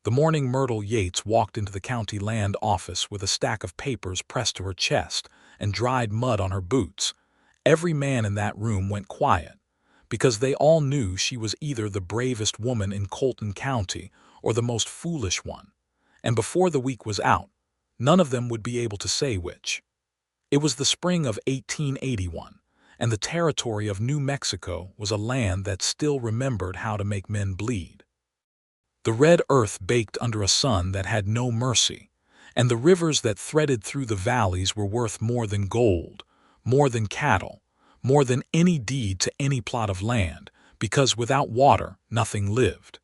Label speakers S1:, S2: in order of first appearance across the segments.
S1: The morning Myrtle Yates walked into the county land office with a stack of papers pressed to her chest and dried mud on her boots. Every man in that room went quiet, because they all knew she was either the bravest woman in Colton County or the most foolish one, and before the week was out, none of them would be able to say which. It was the spring of 1881, and the territory of New Mexico was a land that still remembered how to make men bleed. The red earth baked under a sun that had no mercy, and the rivers that threaded through the valleys were worth more than gold, more than cattle, more than any deed to any plot of land, because without water nothing lived.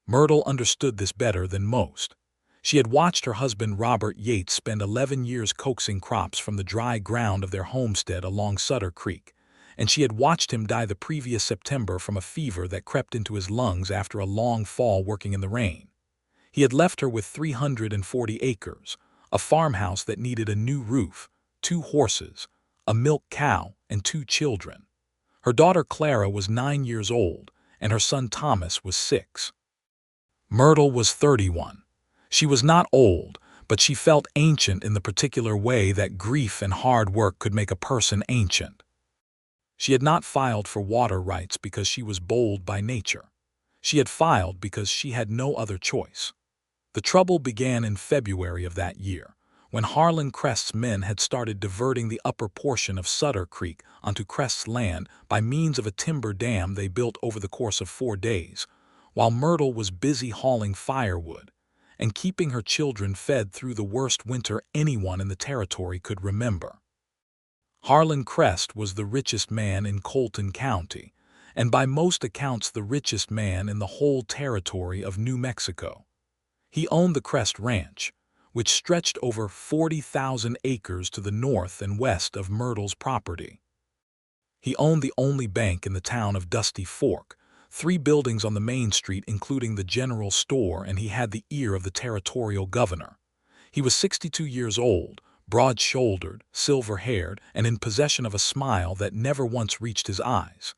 S1: Myrtle understood this better than most. She had watched her husband Robert Yates spend 11 years coaxing crops from the dry ground of their homestead along Sutter Creek, and she had watched him die the previous September from a fever that crept into his lungs after a long fall working in the rain. He had left her with 340 acres, a farmhouse that needed a new roof, 2 horses, a milk cow, and 2 children. Her daughter Clara was 9 years old, and her son Thomas was 6. Myrtle was 31. She was not old, but she felt ancient in the particular way that grief and hard work could make a person ancient. She had not filed for water rights because she was bold by nature. She had filed because she had no other choice. The trouble began in February of that year, when Harlan Crest's men had started diverting the upper portion of Sutter Creek onto Crest's land by means of a timber dam they built over the course of 4 days, while Myrtle was busy hauling firewood and keeping her children fed through the worst winter anyone in the territory could remember. Harlan Crest was the richest man in Colton County, and by most accounts the richest man in the whole territory of New Mexico. He owned the Crest Ranch, which stretched over 40,000 acres to the north and west of Myrtle's property. He owned the only bank in the town of Dusty Fork, 3 buildings on the main street including the general store, and he had the ear of the territorial governor. He was 62 years old, broad-shouldered, silver-haired, and in possession of a smile that never once reached his eyes.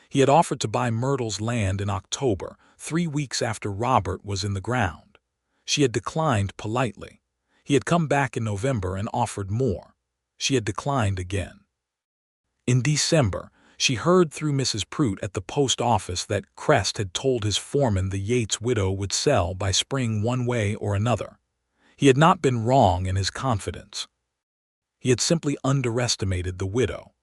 S1: He had offered to buy Myrtle's land in October, 3 weeks after Robert was in the ground. She had declined politely. He had come back in November and offered more. She had declined again. In December, she heard through Mrs. Pruitt at the post office that Crest had told his foreman the Yates widow would sell by spring one way or another. He had not been wrong in his confidence. He had simply underestimated the widow.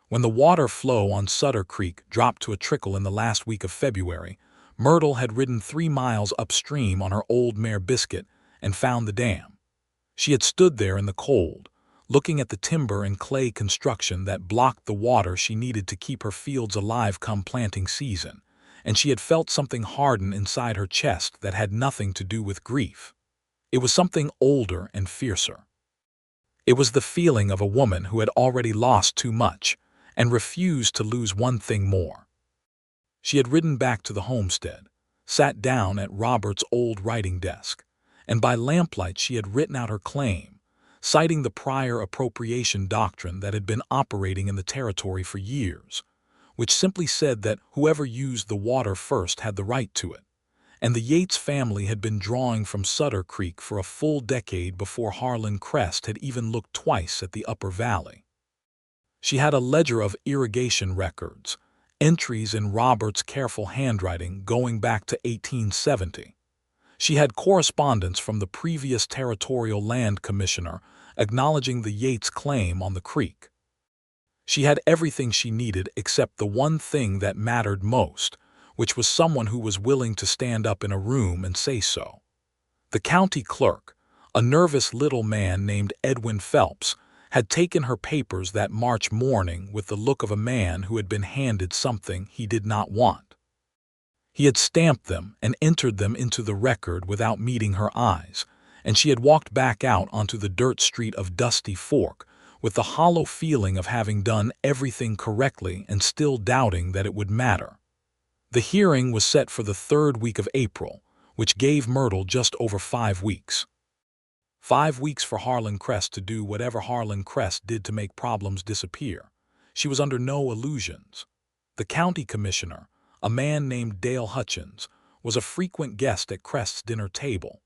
S1: When the water flow on Sutter Creek dropped to a trickle in the last week of February, Myrtle had ridden 3 miles upstream on her old mare Biscuit and found the dam. She had stood there in the cold, looking at the timber and clay construction that blocked the water she needed to keep her fields alive come planting season, and she had felt something harden inside her chest that had nothing to do with grief. It was something older and fiercer. It was the feeling of a woman who had already lost too much and refused to lose one thing more. She had ridden back to the homestead, sat down at Robert's old writing desk, and by lamplight she had written out her claim, citing the prior appropriation doctrine that had been operating in the territory for years, which simply said that whoever used the water first had the right to it. And the Yates family had been drawing from Sutter Creek for a full decade before Harlan Crest had even looked twice at the upper valley. She had a ledger of irrigation records, entries in Robert's careful handwriting going back to 1870. She had correspondence from the previous territorial land commissioner acknowledging the Yates claim on the creek. She had everything she needed except the one thing that mattered most, which was someone who was willing to stand up in a room and say so. The county clerk, a nervous little man named Edwin Phelps, had taken her papers that March morning with the look of a man who had been handed something he did not want. He had stamped them and entered them into the record without meeting her eyes, and she had walked back out onto the dirt street of Dusty Fork with the hollow feeling of having done everything correctly and still doubting that it would matter. The hearing was set for the 3rd week of April, which gave Myrtle just over 5 weeks. 5 weeks for Harlan Crest to do whatever Harlan Crest did to make problems disappear. She was under no illusions. The county commissioner, a man named Dale Hutchins, was a frequent guest at Crest's dinner table.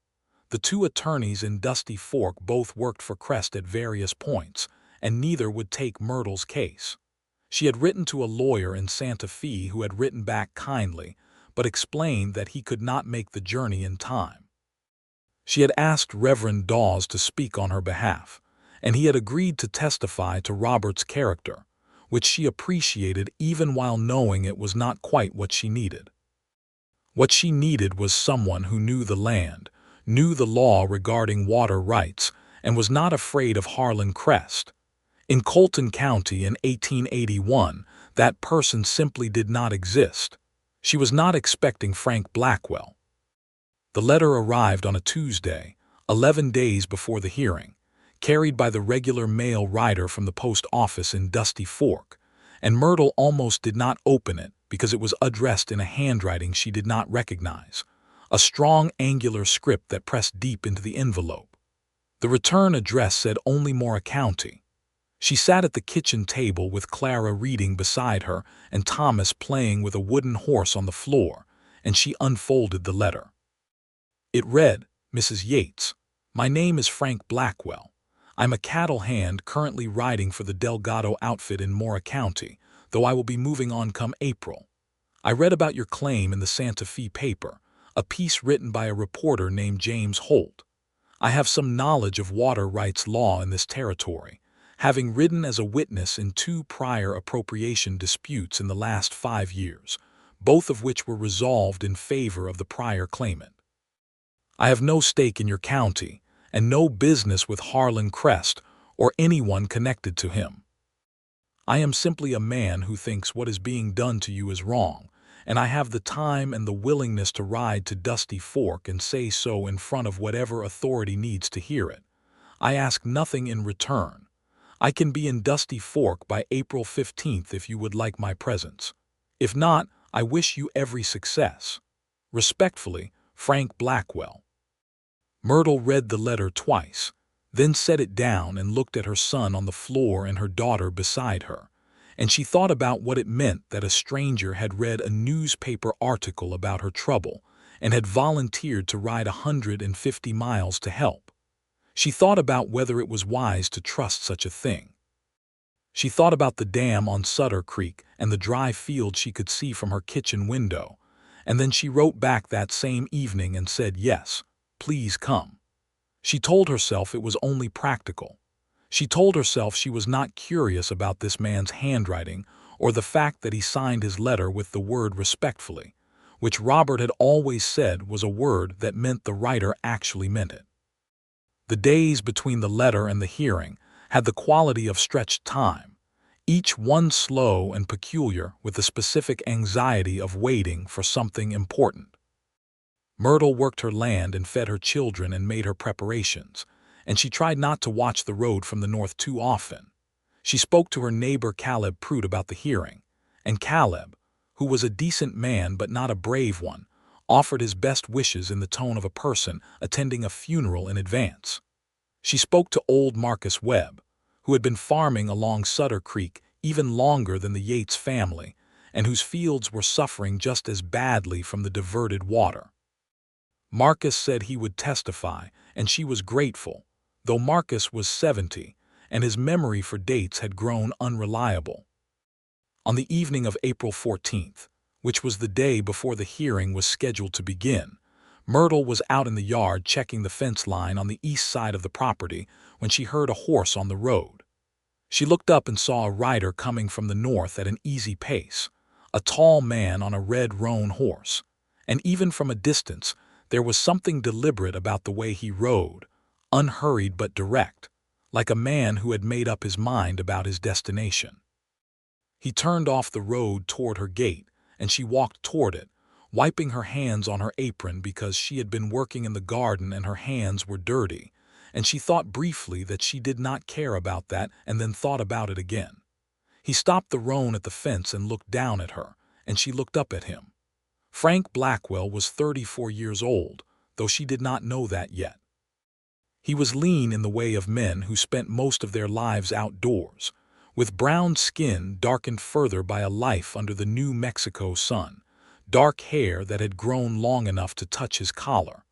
S1: The two attorneys in Dusty Fork both worked for Crest at various points, and neither would take Myrtle's case. She had written to a lawyer in Santa Fe who had written back kindly, but explained that he could not make the journey in time. She had asked Reverend Dawes to speak on her behalf, and he had agreed to testify to Robert's character, which she appreciated even while knowing it was not quite what she needed. What she needed was someone who knew the land, knew the law regarding water rights, and was not afraid of Harlan Crest. In Colton County in 1881, that person simply did not exist. She was not expecting Frank Blackwell. The letter arrived on a Tuesday, 11 days before the hearing, carried by the regular mail rider from the post office in Dusty Fork, and Myrtle almost did not open it because it was addressed in a handwriting she did not recognize, a strong angular script that pressed deep into the envelope. The return address said only Mora County. She sat at the kitchen table with Clara reading beside her and Thomas playing with a wooden horse on the floor, and she unfolded the letter. It read, "Mrs. Yates, my name is Frank Blackwell. I'm a cattle hand currently riding for the Delgado outfit in Mora County, though I will be moving on come April. I read about your claim in the Santa Fe paper, a piece written by a reporter named James Holt. I have some knowledge of water rights law in this territory, having ridden as a witness in 2 prior appropriation disputes in the last 5 years, both of which were resolved in favor of the prior claimant. I have no stake in your county, and no business with Harlan Crest or anyone connected to him. I am simply a man who thinks what is being done to you is wrong, and I have the time and the willingness to ride to Dusty Fork and say so in front of whatever authority needs to hear it. I ask nothing in return. I can be in Dusty Fork by April 15th if you would like my presence. If not, I wish you every success. Respectfully, Frank Blackwell." Myrtle read the letter twice, then set it down and looked at her son on the floor and her daughter beside her, and she thought about what it meant that a stranger had read a newspaper article about her trouble and had volunteered to ride 150 miles to help. She thought about whether it was wise to trust such a thing. She thought about the dam on Sutter Creek and the dry field she could see from her kitchen window, and then she wrote back that same evening and said, "Yes, please come." She told herself it was only practical. She told herself she was not curious about this man's handwriting or the fact that he signed his letter with the word respectfully, which Robert had always said was a word that meant the writer actually meant it. The days between the letter and the hearing had the quality of stretched time, each one slow and peculiar with the specific anxiety of waiting for something important. Myrtle worked her land and fed her children and made her preparations, and she tried not to watch the road from the north too often. She spoke to her neighbor Caleb Pruitt about the hearing, and Caleb, who was a decent man but not a brave one, offered his best wishes in the tone of a person attending a funeral in advance. She spoke to old Marcus Webb, who had been farming along Sutter Creek even longer than the Yates family, and whose fields were suffering just as badly from the diverted water. Marcus said he would testify, and she was grateful, though Marcus was 70, and his memory for dates had grown unreliable. On the evening of April 14th, which was the day before the hearing was scheduled to begin, Myrtle was out in the yard checking the fence line on the east side of the property when she heard a horse on the road. She looked up and saw a rider coming from the north at an easy pace, a tall man on a red roan horse, and even from a distance there was something deliberate about the way he rode, unhurried but direct, like a man who had made up his mind about his destination. He turned off the road toward her gate, and she walked toward it, wiping her hands on her apron because she had been working in the garden and her hands were dirty, and she thought briefly that she did not care about that and then thought about it again. He stopped the roan at the fence and looked down at her, and she looked up at him. Frank Blackwell was 34 years old, though she did not know that yet. He was lean in the way of men who spent most of their lives outdoors, with brown skin darkened further by a life under the New Mexico sun, dark hair that had grown long enough to touch his collar,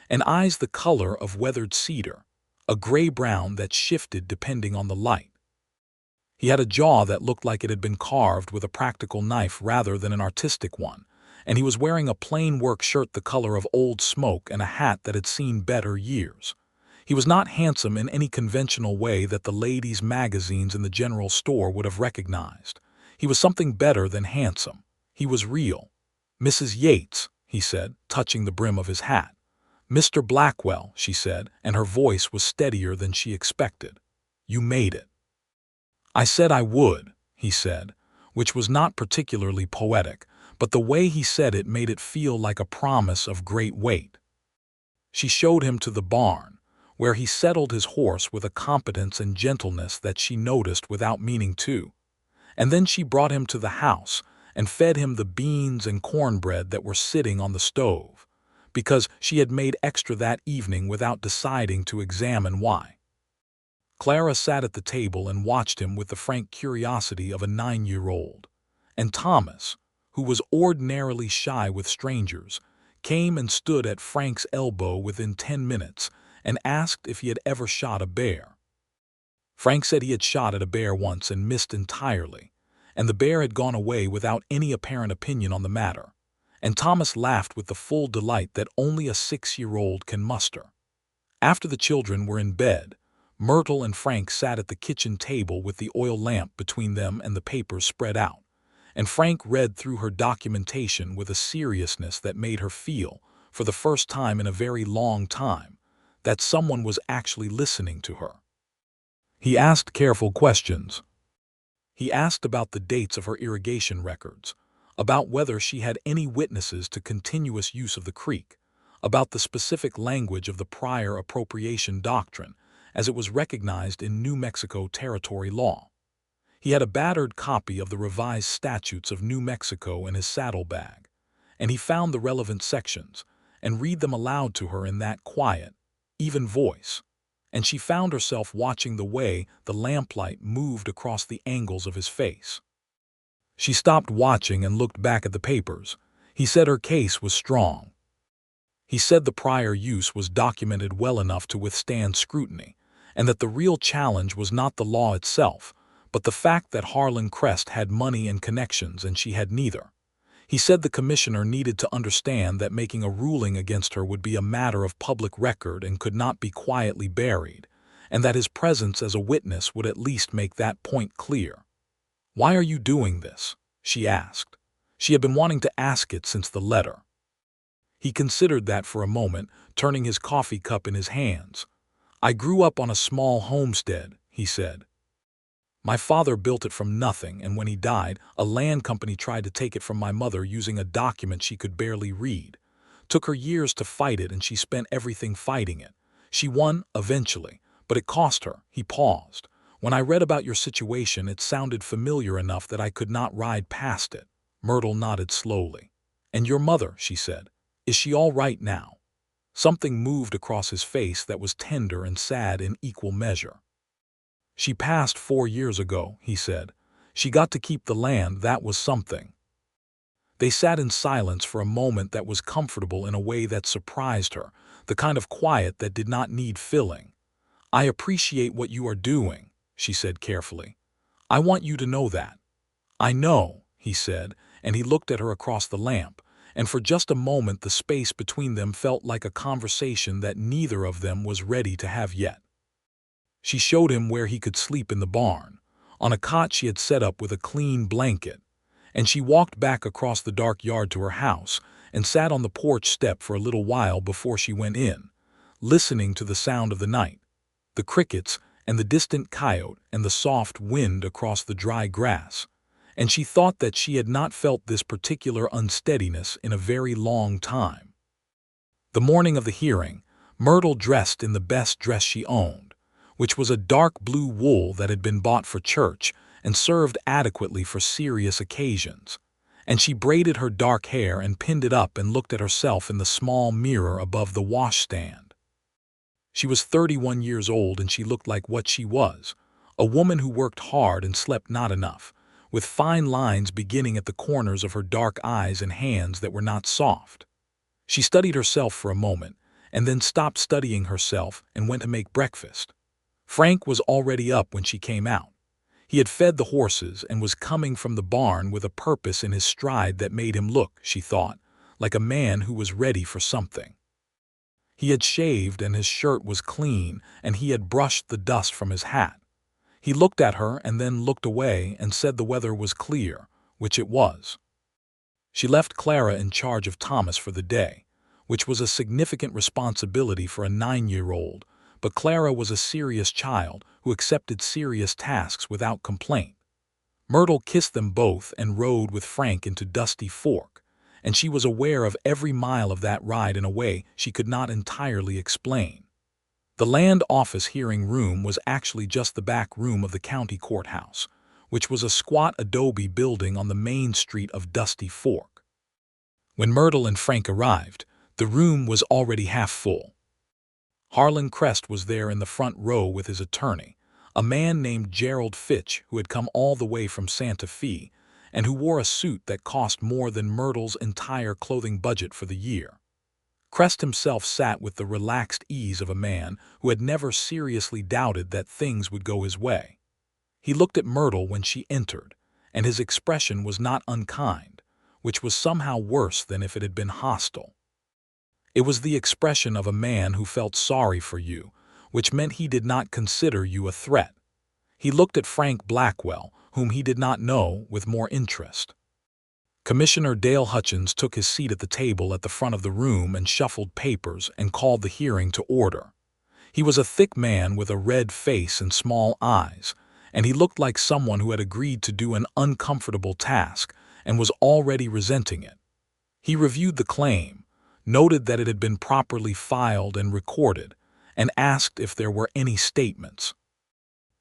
S1: and eyes the color of weathered cedar, a gray-brown that shifted depending on the light. He had a jaw that looked like it had been carved with a practical knife rather than an artistic one, and he was wearing a plain work shirt the color of old smoke and a hat that had seen better years. He was not handsome in any conventional way that the ladies' magazines in the general store would have recognized. He was something better than handsome. He was real. "Mrs. Yates," he said, touching the brim of his hat. "Mr. Blackwell," she said, and her voice was steadier than she expected. "You made it." "I said I would," he said, which was not particularly poetic, but the way he said it made it feel like a promise of great weight. She showed him to the barn, where he settled his horse with a competence and gentleness that she noticed without meaning to, and then she brought him to the house and fed him the beans and cornbread that were sitting on the stove, because she had made extra that evening without deciding to examine why. Clara sat at the table and watched him with the frank curiosity of a 9-year-old, and Thomas, who was ordinarily shy with strangers, came and stood at Frank's elbow within 10 minutes and asked if he had ever shot a bear. Frank said he had shot at a bear once and missed entirely, and the bear had gone away without any apparent opinion on the matter, and Thomas laughed with the full delight that only a 6-year-old can muster. After the children were in bed, Myrtle and Frank sat at the kitchen table with the oil lamp between them and the papers spread out, and Frank read through her documentation with a seriousness that made her feel, for the first time in a very long time, that someone was actually listening to her. He asked careful questions. He asked about the dates of her irrigation records, about whether she had any witnesses to continuous use of the creek, about the specific language of the prior appropriation doctrine, as it was recognized in New Mexico territory law. He had a battered copy of the revised statutes of New Mexico in his saddlebag, and he found the relevant sections and read them aloud to her in that quiet, even voice, and she found herself watching the way the lamplight moved across the angles of his face. She stopped watching and looked back at the papers. He said her case was strong. He said the prior use was documented well enough to withstand scrutiny, and that the real challenge was not the law itself, but the fact that Harlan Crest had money and connections and she had neither. He said the commissioner needed to understand that making a ruling against her would be a matter of public record and could not be quietly buried, and that his presence as a witness would at least make that point clear. "Why are you doing this?" she asked. She had been wanting to ask it since the letter. He considered that for a moment, turning his coffee cup in his hands. "I grew up on a small homestead," he said. "My father built it from nothing, and when he died, a land company tried to take it from my mother using a document she could barely read. Took her years to fight it, and she spent everything fighting it. She won, eventually, but it cost her." He paused. "When I read about your situation, it sounded familiar enough that I could not ride past it." Myrtle nodded slowly. "And your mother," she said, "is she all right now?" Something moved across his face that was tender and sad in equal measure. "She passed 4 years ago," he said. "She got to keep the land, that was something." They sat in silence for a moment that was comfortable in a way that surprised her, the kind of quiet that did not need filling. "I appreciate what you are doing," she said carefully. "I want you to know that." "I know," he said, and he looked at her across the lamp, and for just a moment the space between them felt like a conversation that neither of them was ready to have yet. She showed him where he could sleep in the barn, on a cot she had set up with a clean blanket, and she walked back across the dark yard to her house and sat on the porch step for a little while before she went in, listening to the sound of the night, the crickets and the distant coyote and the soft wind across the dry grass, and she thought that she had not felt this particular unsteadiness in a very long time. The morning of the hearing, Myrtle dressed in the best dress she owned, which was a dark blue wool that had been bought for church and served adequately for serious occasions, and she braided her dark hair and pinned it up and looked at herself in the small mirror above the washstand. She was 31 years old, and she looked like what she was, a woman who worked hard and slept not enough, with fine lines beginning at the corners of her dark eyes and hands that were not soft. She studied herself for a moment, and then stopped studying herself and went to make breakfast. Frank was already up when she came out. He had fed the horses and was coming from the barn with a purpose in his stride that made him look, she thought, like a man who was ready for something. He had shaved and his shirt was clean, and he had brushed the dust from his hat. He looked at her and then looked away and said the weather was clear, which it was. She left Clara in charge of Thomas for the day, which was a significant responsibility for a 9-year-old, but Clara was a serious child who accepted serious tasks without complaint. Myrtle kissed them both and rode with Frank into Dusty Fork, and she was aware of every mile of that ride in a way she could not entirely explain. The land office hearing room was actually just the back room of the county courthouse, which was a squat adobe building on the main street of Dusty Fork. When Myrtle and Frank arrived, the room was already half full. Harlan Crest was there in the front row with his attorney, a man named Gerald Fitch who had come all the way from Santa Fe and who wore a suit that cost more than Myrtle's entire clothing budget for the year. Crest himself sat with the relaxed ease of a man who had never seriously doubted that things would go his way. He looked at Myrtle when she entered, and his expression was not unkind, which was somehow worse than if it had been hostile. It was the expression of a man who felt sorry for you, which meant he did not consider you a threat. He looked at Frank Blackwell, whom he did not know, with more interest. Commissioner Dale Hutchins took his seat at the table at the front of the room and shuffled papers and called the hearing to order. He was a thick man with a red face and small eyes, and he looked like someone who had agreed to do an uncomfortable task and was already resenting it. He reviewed the claim, noted that it had been properly filed and recorded, and asked if there were any statements.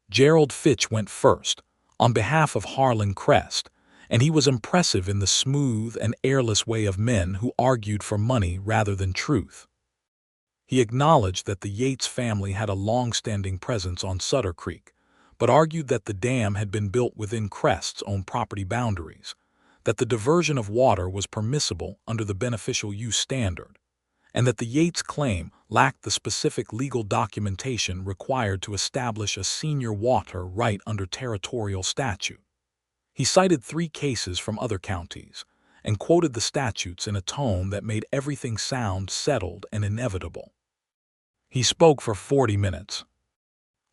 S1: Gerald Fitch went first, on behalf of Harlan Crest, and he was impressive in the smooth and airless way of men who argued for money rather than truth. He acknowledged that the Yates family had a long-standing presence on Sutter Creek, but argued that the dam had been built within Crest's own property boundaries, that the diversion of water was permissible under the beneficial use standard, and that the Yates claim lacked the specific legal documentation required to establish a senior water right under territorial statute. He cited 3 cases from other counties and quoted the statutes in a tone that made everything sound settled and inevitable. He spoke for 40 minutes.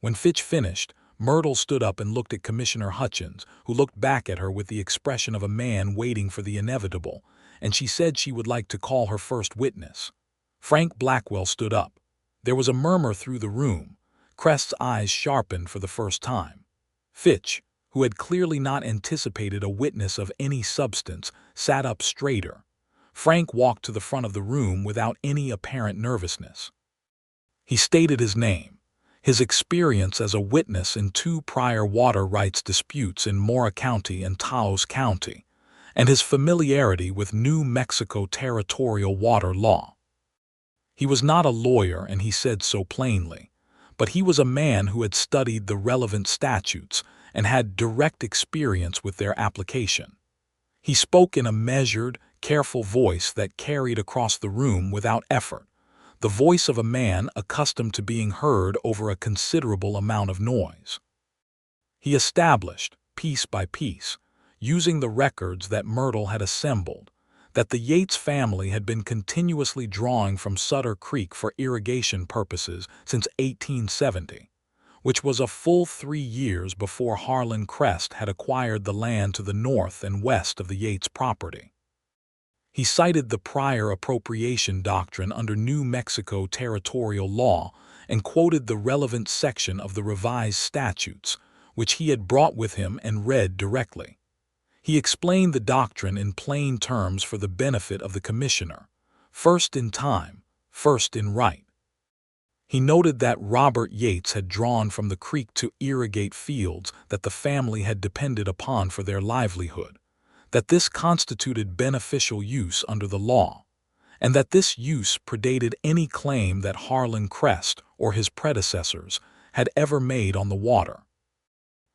S1: When Fitch finished, Myrtle stood up and looked at Commissioner Hutchins, who looked back at her with the expression of a man waiting for the inevitable, and she said she would like to call her first witness. Frank Blackwell stood up. There was a murmur through the room. Crest's eyes sharpened for the first time. Fitch, who had clearly not anticipated a witness of any substance, sat up straighter. Frank walked to the front of the room without any apparent nervousness. He stated his name, his experience as a witness in 2 prior water rights disputes in Mora County and Taos County, and his familiarity with New Mexico territorial water law. He was not a lawyer, and he said so plainly, but he was a man who had studied the relevant statutes and had direct experience with their application. He spoke in a measured, careful voice that carried across the room without effort, the voice of a man accustomed to being heard over a considerable amount of noise. He established, piece by piece, using the records that Myrtle had assembled, that the Yates family had been continuously drawing from Sutter Creek for irrigation purposes since 1870. Which was a full 3 years before Harlan Crest had acquired the land to the north and west of the Yates property. He cited the prior appropriation doctrine under New Mexico territorial law and quoted the relevant section of the revised statutes, which he had brought with him and read directly. He explained the doctrine in plain terms for the benefit of the commissioner, first in time, first in right. He noted that Robert Yates had drawn from the creek to irrigate fields that the family had depended upon for their livelihood, that this constituted beneficial use under the law, and that this use predated any claim that Harlan Crest or his predecessors had ever made on the water.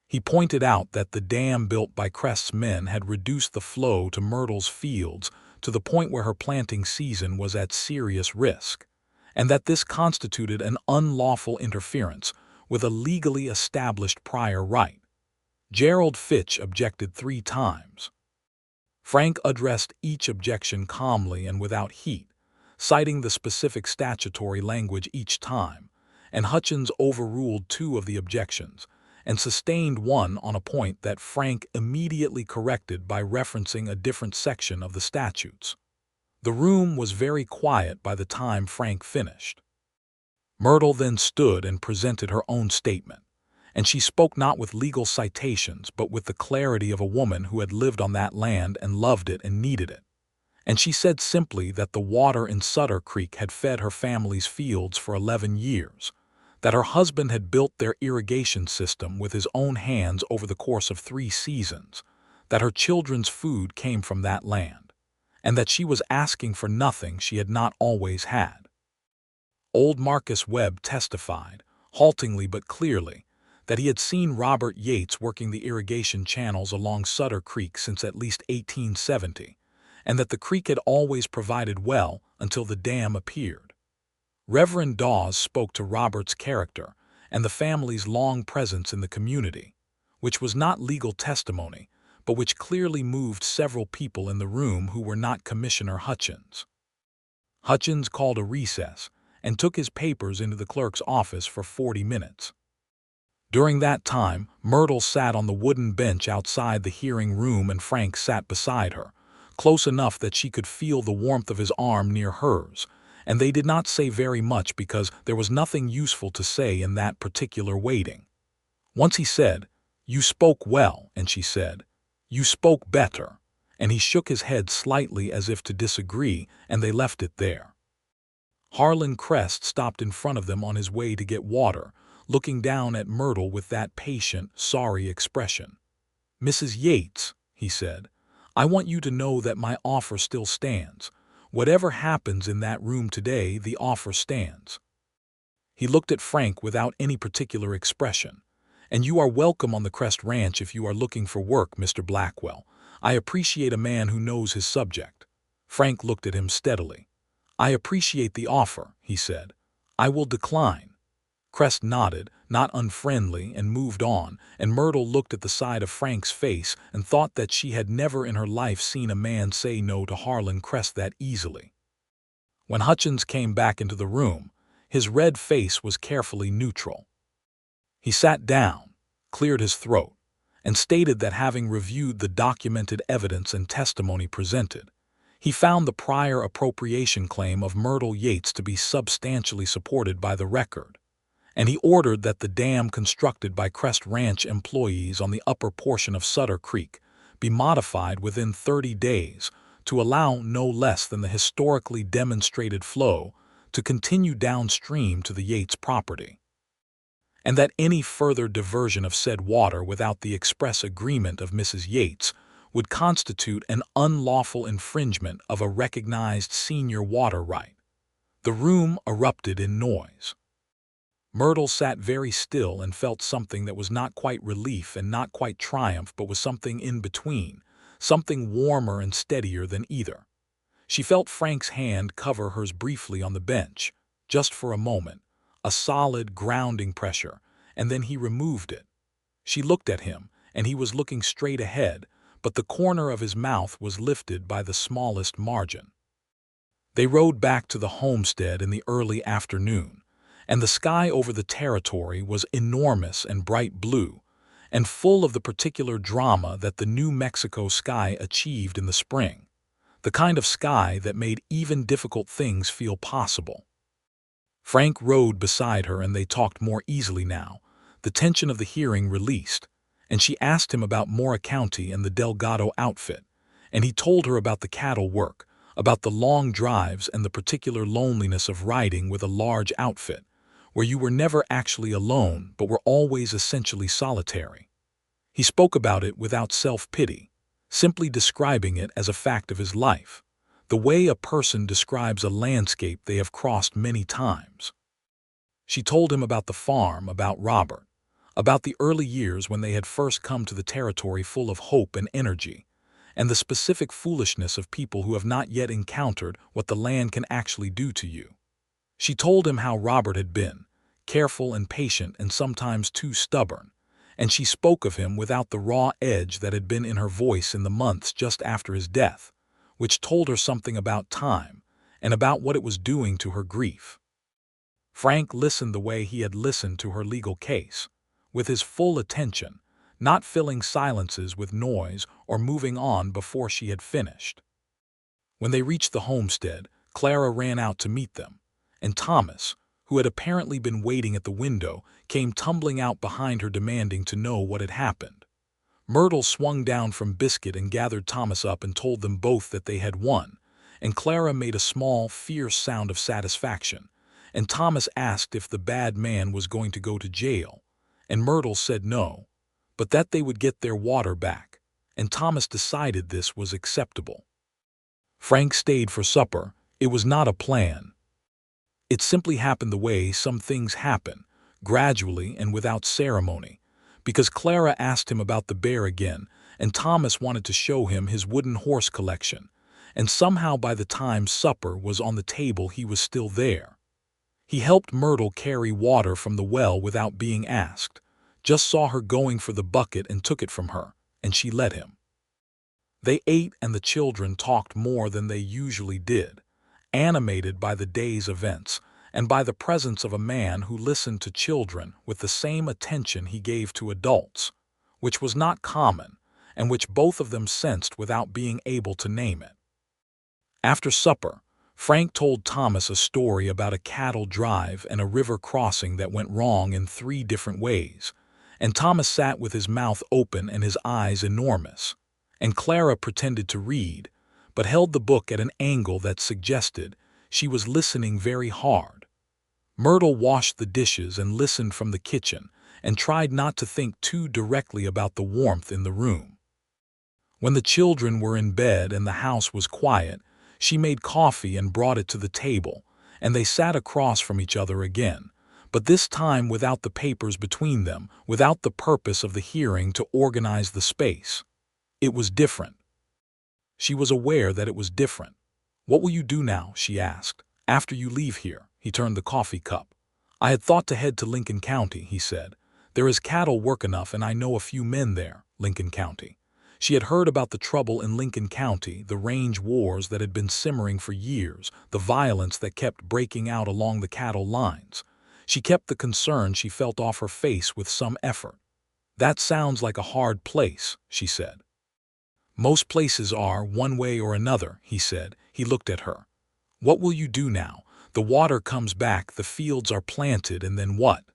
S1: He pointed out that the dam built by Crest's men had reduced the flow to Myrtle's fields to the point where her planting season was at serious risk, and that this constituted an unlawful interference with a legally established prior right. Gerald Fitch objected 3 times. Frank addressed each objection calmly and without heat, citing the specific statutory language each time, and Hutchins overruled 2 of the objections and sustained one on a point that Frank immediately corrected by referencing a different section of the statutes. The room was very quiet by the time Frank finished. Myrtle then stood and presented her own statement, and she spoke not with legal citations but with the clarity of a woman who had lived on that land and loved it and needed it. And she said simply that the water in Sutter Creek had fed her family's fields for 11 years, that her husband had built their irrigation system with his own hands over the course of 3 seasons, that her children's food came from that land, and that she was asking for nothing she had not always had. Old Marcus Webb testified, haltingly but clearly, that he had seen Robert Yates working the irrigation channels along Sutter Creek since at least 1870, and that the creek had always provided well until the dam appeared. Reverend Dawes spoke to Robert's character and the family's long presence in the community, which was not legal testimony, but which clearly moved several people in the room who were not Commissioner Hutchins. Hutchins called a recess and took his papers into the clerk's office for 40 minutes. During that time, Myrtle sat on the wooden bench outside the hearing room and Frank sat beside her, close enough that she could feel the warmth of his arm near hers, and they did not say very much because there was nothing useful to say in that particular waiting. Once he said, "You spoke well," and she said, "You spoke better," and he shook his head slightly as if to disagree, and they left it there. Harlan Crest stopped in front of them on his way to get water, looking down at Myrtle with that patient, sorry expression. "Mrs. Yates," he said, "I want you to know that my offer still stands. Whatever happens in that room today, the offer stands." He looked at Frank without any particular expression. "And you are welcome on the Crest Ranch if you are looking for work, Mr. Blackwell. I appreciate a man who knows his subject." Frank looked at him steadily. "I appreciate the offer," he said. "I will decline." Crest nodded, not unfriendly, and moved on, and Myrtle looked at the side of Frank's face and thought that she had never in her life seen a man say no to Harlan Crest that easily. When Hutchins came back into the room, his red face was carefully neutral. He sat down, cleared his throat, and stated that having reviewed the documented evidence and testimony presented, he found the prior appropriation claim of Myrtle Yates to be substantially supported by the record, and he ordered that the dam constructed by Crest Ranch employees on the upper portion of Sutter Creek be modified within 30 days to allow no less than the historically demonstrated flow to continue downstream to the Yates property, and that any further diversion of said water without the express agreement of Mrs. Yates would constitute an unlawful infringement of a recognized senior water right. The room erupted in noise. Myrtle sat very still and felt something that was not quite relief and not quite triumph but was something in between, something warmer and steadier than either. She felt Frank's hand cover hers briefly on the bench, just for a moment, a solid, grounding pressure, and then he removed it. She looked at him, and he was looking straight ahead, but the corner of his mouth was lifted by the smallest margin. They rode back to the homestead in the early afternoon, and the sky over the territory was enormous and bright blue, and full of the particular drama that the New Mexico sky achieved in the spring, the kind of sky that made even difficult things feel possible. Frank rode beside her and they talked more easily now, the tension of the hearing released, and she asked him about Mora County and the Delgado outfit, and he told her about the cattle work, about the long drives and the particular loneliness of riding with a large outfit, where you were never actually alone but were always essentially solitary. He spoke about it without self-pity, simply describing it as a fact of his life, the way a person describes a landscape they have crossed many times. She told him about the farm, about Robert, about the early years when they had first come to the territory full of hope and energy, and the specific foolishness of people who have not yet encountered what the land can actually do to you. She told him how Robert had been, careful and patient and sometimes too stubborn, and she spoke of him without the raw edge that had been in her voice in the months just after his death, which told her something about time and about what it was doing to her grief. Frank listened the way he had listened to her legal case, with his full attention, not filling silences with noise or moving on before she had finished. When they reached the homestead, Clara ran out to meet them, and Thomas, who had apparently been waiting at the window, came tumbling out behind her demanding to know what had happened. Myrtle swung down from Biscuit and gathered Thomas up and told them both that they had won, and Clara made a small, fierce sound of satisfaction, and Thomas asked if the bad man was going to go to jail, and Myrtle said no, but that they would get their water back, and Thomas decided this was acceptable. Frank stayed for supper. It was not a plan. It simply happened the way some things happen, gradually and without ceremony, because Clara asked him about the bear again, and Thomas wanted to show him his wooden horse collection, and somehow by the time supper was on the table he was still there. He helped Myrtle carry water from the well without being asked, just saw her going for the bucket and took it from her, and she let him. They ate and the children talked more than they usually did, animated by the day's events and by the presence of a man who listened to children with the same attention he gave to adults, which was not common and which both of them sensed without being able to name it. After supper, Frank told Thomas a story about a cattle drive and a river crossing that went wrong in 3 different ways, and Thomas sat with his mouth open and his eyes enormous, and Clara pretended to read, but held the book at an angle that suggested she was listening very hard. Myrtle washed the dishes and listened from the kitchen and tried not to think too directly about the warmth in the room. When the children were in bed and the house was quiet, she made coffee and brought it to the table, and they sat across from each other again, but this time without the papers between them, without the purpose of the hearing to organize the space. It was different. She was aware that it was different. "What will you do now?" she asked. "After you leave here." He turned the coffee cup. "I had thought to head to Lincoln County," he said. "There is cattle work enough and I know a few men there." Lincoln County. She had heard about the trouble in Lincoln County, the range wars that had been simmering for years, the violence that kept breaking out along the cattle lines. She kept the concern she felt off her face with some effort. "That sounds like a hard place," she said. "Most places are, one way or another," he said. He looked at her. "What will you do now? The water comes back, the fields are planted, and then what?"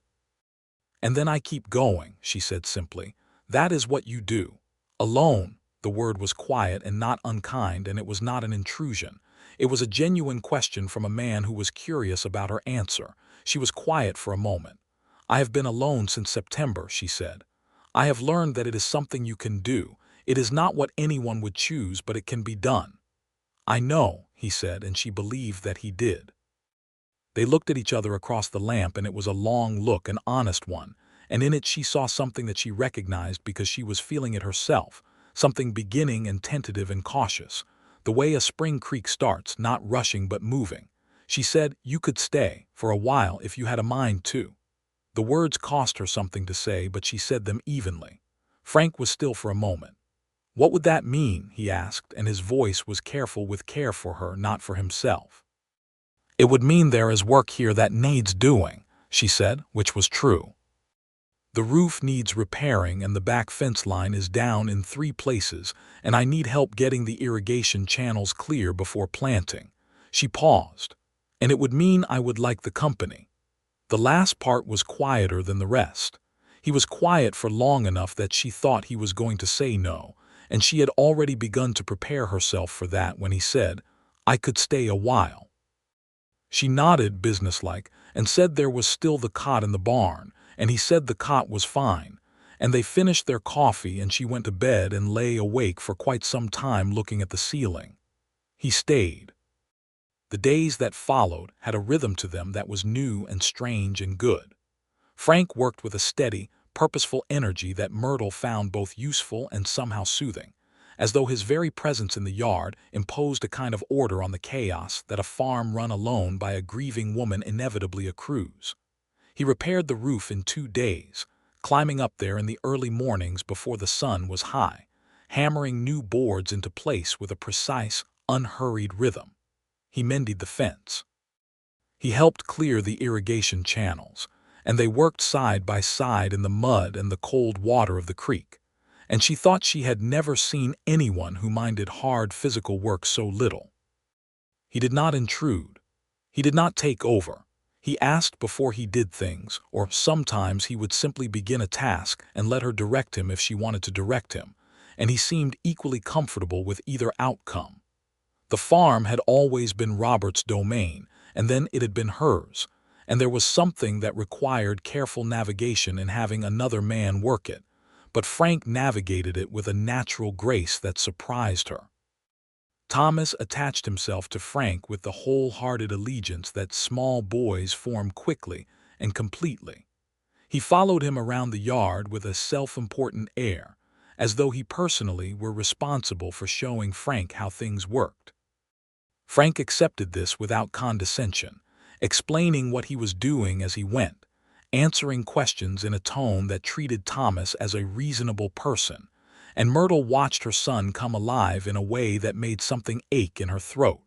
S1: "And then I keep going," she said simply. "That is what you do. Alone." The word was quiet and not unkind, and it was not an intrusion. It was a genuine question from a man who was curious about her answer. She was quiet for a moment. "I have been alone since September," she said. "I have learned that it is something you can do. It is not what anyone would choose, but it can be done." "I know," he said, and she believed that he did. They looked at each other across the lamp, and it was a long look, an honest one, and in it she saw something that she recognized because she was feeling it herself, something beginning and tentative and cautious, the way a spring creek starts, not rushing but moving. She said, "You could stay for a while if you had a mind to." The words cost her something to say, but she said them evenly. Frank was still for a moment. "What would that mean?" he asked, and his voice was careful with care for her, not for himself. "It would mean there is work here that needs doing," she said, which was true. "The roof needs repairing and the back fence line is down in 3 places, and I need help getting the irrigation channels clear before planting." She paused. "And it would mean I would like the company." The last part was quieter than the rest. He was quiet for long enough that she thought he was going to say no, and she had already begun to prepare herself for that when he said, "I could stay a while." She nodded businesslike and said there was still the cot in the barn, and he said the cot was fine, and they finished their coffee and she went to bed and lay awake for quite some time looking at the ceiling. He stayed. The days that followed had a rhythm to them that was new and strange and good. Frank worked with a steady, purposeful energy that Myrtle found both useful and somehow soothing, as though his very presence in the yard imposed a kind of order on the chaos that a farm run alone by a grieving woman inevitably accrues. He repaired the roof in 2 days, climbing up there in the early mornings before the sun was high, hammering new boards into place with a precise, unhurried rhythm. He mended the fence. He helped clear the irrigation channels, and they worked side by side in the mud and the cold water of the creek, and she thought she had never seen anyone who minded hard physical work so little. He did not intrude. He did not take over. He asked before he did things, or sometimes he would simply begin a task and let her direct him if she wanted to direct him, and he seemed equally comfortable with either outcome. The farm had always been Robert's domain, and then it had been hers, and there was something that required careful navigation in having another man work it, but Frank navigated it with a natural grace that surprised her. Thomas attached himself to Frank with the wholehearted allegiance that small boys form quickly and completely. He followed him around the yard with a self-important air, as though he personally were responsible for showing Frank how things worked. Frank accepted this without condescension, explaining what he was doing as he went, answering questions in a tone that treated Thomas as a reasonable person, and Myrtle watched her son come alive in a way that made something ache in her throat.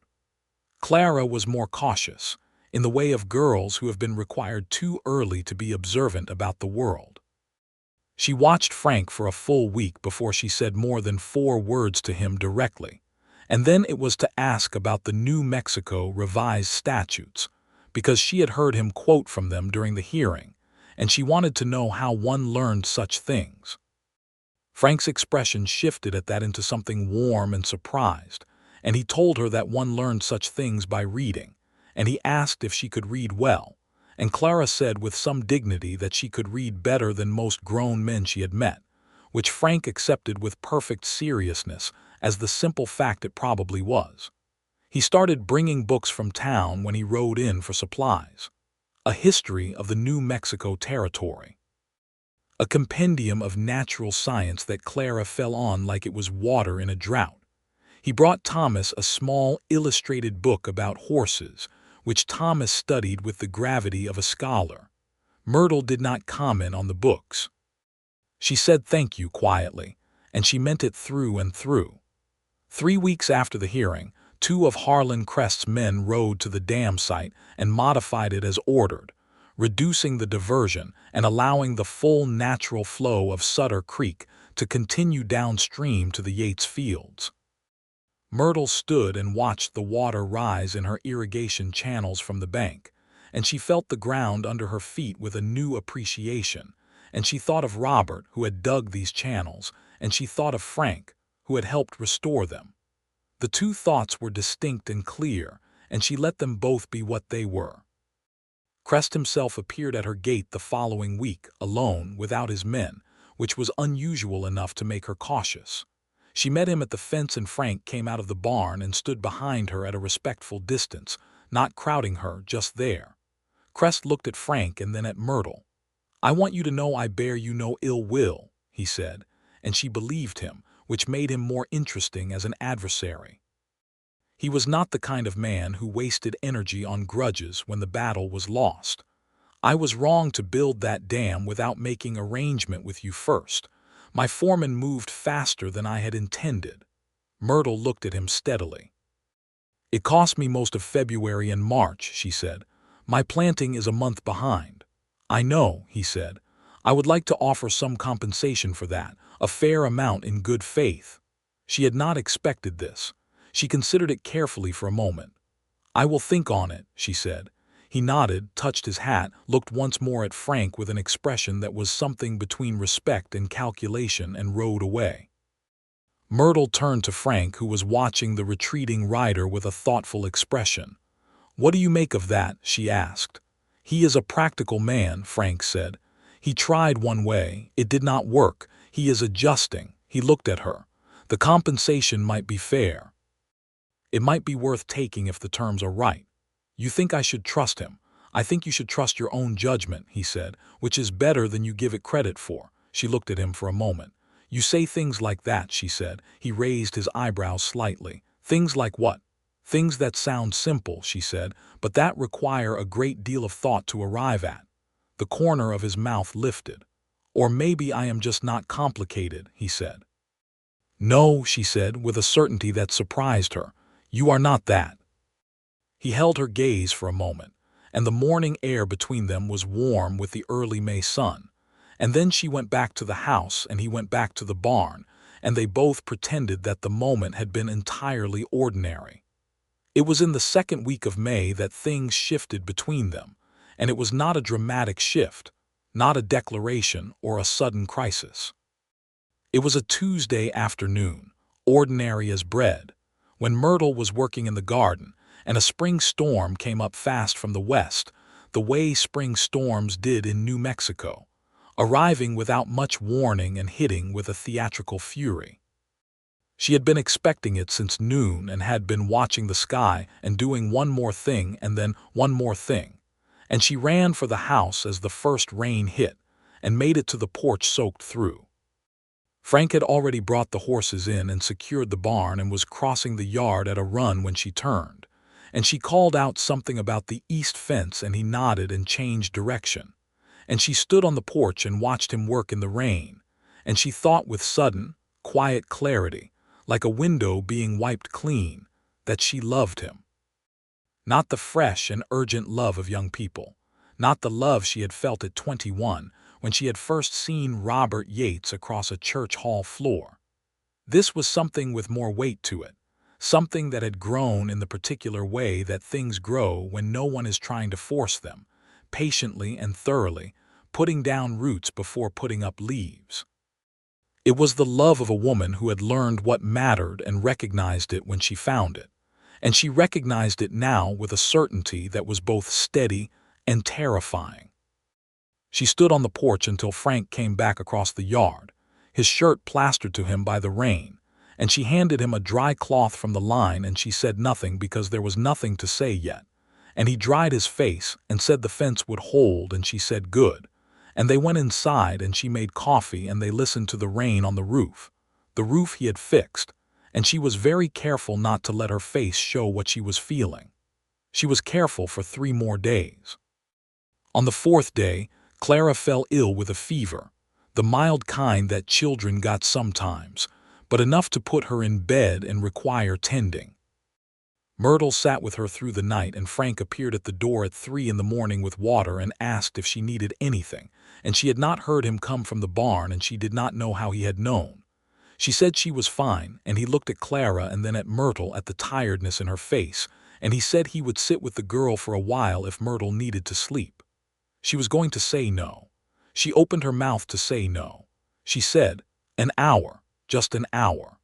S1: Clara was more cautious, in the way of girls who have been required too early to be observant about the world. She watched Frank for a full week before she said more than 4 words to him directly, and then it was to ask about the New Mexico revised statutes, because she had heard him quote from them during the hearing, and she wanted to know how one learned such things. Frank's expression shifted at that into something warm and surprised, and he told her that one learned such things by reading, and he asked if she could read well, and Clara said with some dignity that she could read better than most grown men she had met, which Frank accepted with perfect seriousness as the simple fact it probably was. He started bringing books from town when he rode in for supplies. A history of the New Mexico Territory. A compendium of natural science that Clara fell on like it was water in a drought. He brought Thomas a small illustrated book about horses, which Thomas studied with the gravity of a scholar. Myrtle did not comment on the books. She said thank you quietly, and she meant it through and through. 3 weeks after the hearing, 2 of Harlan Crest's men rode to the dam site and modified it as ordered, reducing the diversion and allowing the full natural flow of Sutter Creek to continue downstream to the Yates fields. Myrtle stood and watched the water rise in her irrigation channels from the bank, and she felt the ground under her feet with a new appreciation, and she thought of Robert, who had dug these channels, and she thought of Frank, who had helped restore them. The 2 thoughts were distinct and clear, and she let them both be what they were. Crest himself appeared at her gate the following week, alone, without his men, which was unusual enough to make her cautious. She met him at the fence, and Frank came out of the barn and stood behind her at a respectful distance, not crowding her, just there. Crest looked at Frank and then at Myrtle. "I want you to know I bear you no ill will," he said, and she believed him, which made him more interesting as an adversary. He was not the kind of man who wasted energy on grudges when the battle was lost. "I was wrong to build that dam without making arrangement with you first. My foreman moved faster than I had intended." Myrtle looked at him steadily. "It cost me most of February and March," she said. "My planting is a month behind." "I know," he said. "I would like to offer some compensation for that, a fair amount in good faith." She had not expected this. She considered it carefully for a moment. "I will think on it," she said. He nodded, touched his hat, looked once more at Frank with an expression that was something between respect and calculation, and rode away. Myrtle turned to Frank, who was watching the retreating rider with a thoughtful expression. "What do you make of that?" she asked. "He is a practical man," Frank said. "He tried one way. It did not work. He is adjusting." He looked at her. "The compensation might be fair. It might be worth taking if the terms are right. You think I should trust him? "I think you should trust your own judgment," he said, "which is better than you give it credit for." She looked at him for a moment. "You say things like that," she said. He raised his eyebrows slightly. "Things like what?" "Things that sound simple," she said, "but that require a great deal of thought to arrive at." The corner of his mouth lifted. "Or maybe I am just not complicated," he said. "No," she said, with a certainty that surprised her. "You are not that." He held her gaze for a moment, and the morning air between them was warm with the early May sun. And then she went back to the house and he went back to the barn, and they both pretended that the moment had been entirely ordinary. It was in the second week of May that things shifted between them, and it was not a dramatic shift, not a declaration or a sudden crisis. It was a Tuesday afternoon, ordinary as bread, when Myrtle was working in the garden, and a spring storm came up fast from the west, the way spring storms did in New Mexico, arriving without much warning and hitting with a theatrical fury. She had been expecting it since noon and had been watching the sky and doing one more thing and then one more thing, and she ran for the house as the first rain hit and made it to the porch soaked through. Frank had already brought the horses in and secured the barn and was crossing the yard at a run when she turned, and she called out something about the east fence and he nodded and changed direction, and she stood on the porch and watched him work in the rain, and she thought with sudden, quiet clarity, like a window being wiped clean, that she loved him. Not the fresh and urgent love of young people, not the love she had felt at 21 when she had first seen Robert Yates across a church hall floor. This was something with more weight to it, something that had grown in the particular way that things grow when no one is trying to force them, patiently and thoroughly, putting down roots before putting up leaves. It was the love of a woman who had learned what mattered and recognized it when she found it, and she recognized it now with a certainty that was both steady and terrifying. She stood on the porch until Frank came back across the yard, his shirt plastered to him by the rain, and she handed him a dry cloth from the line, and she said nothing because there was nothing to say yet, and he dried his face and said the fence would hold, and she said good. And they went inside and she made coffee and they listened to the rain on the roof he had fixed, and she was very careful not to let her face show what she was feeling. She was careful for 3 more days. On the 4th day, Clara fell ill with a fever, the mild kind that children got sometimes, but enough to put her in bed and require tending. Myrtle sat with her through the night, and Frank appeared at the door at 3 in the morning with water and asked if she needed anything, and she had not heard him come from the barn and she did not know how he had known. She said she was fine, and he looked at Clara and then at Myrtle at the tiredness in her face, and he said he would sit with the girl for a while if Myrtle needed to sleep. She was going to say no. She opened her mouth to say no. She said, "An hour, just an hour."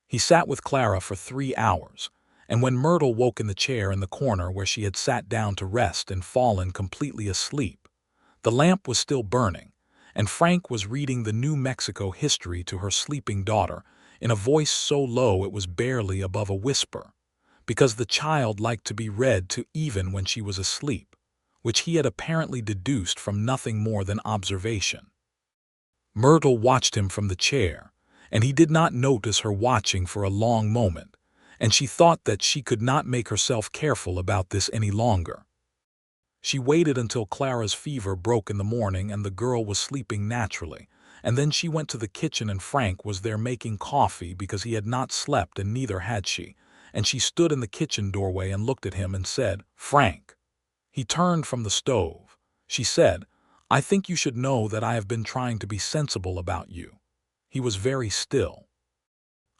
S1: He sat with Clara for 3 hours, and when Myrtle woke in the chair in the corner where she had sat down to rest and fallen completely asleep, the lamp was still burning, and Frank was reading the New Mexico history to her sleeping daughter in a voice so low it was barely above a whisper, because the child liked to be read to even when she was asleep, which he had apparently deduced from nothing more than observation. Myrtle watched him from the chair, and he did not notice her watching for a long moment, and she thought that she could not make herself careful about this any longer. She waited until Clara's fever broke in the morning and the girl was sleeping naturally, and then she went to the kitchen and Frank was there making coffee because he had not slept and neither had she, and she stood in the kitchen doorway and looked at him and said, "Frank." He turned from the stove. She said, "I think you should know that I have been trying to be sensible about you." He was very still.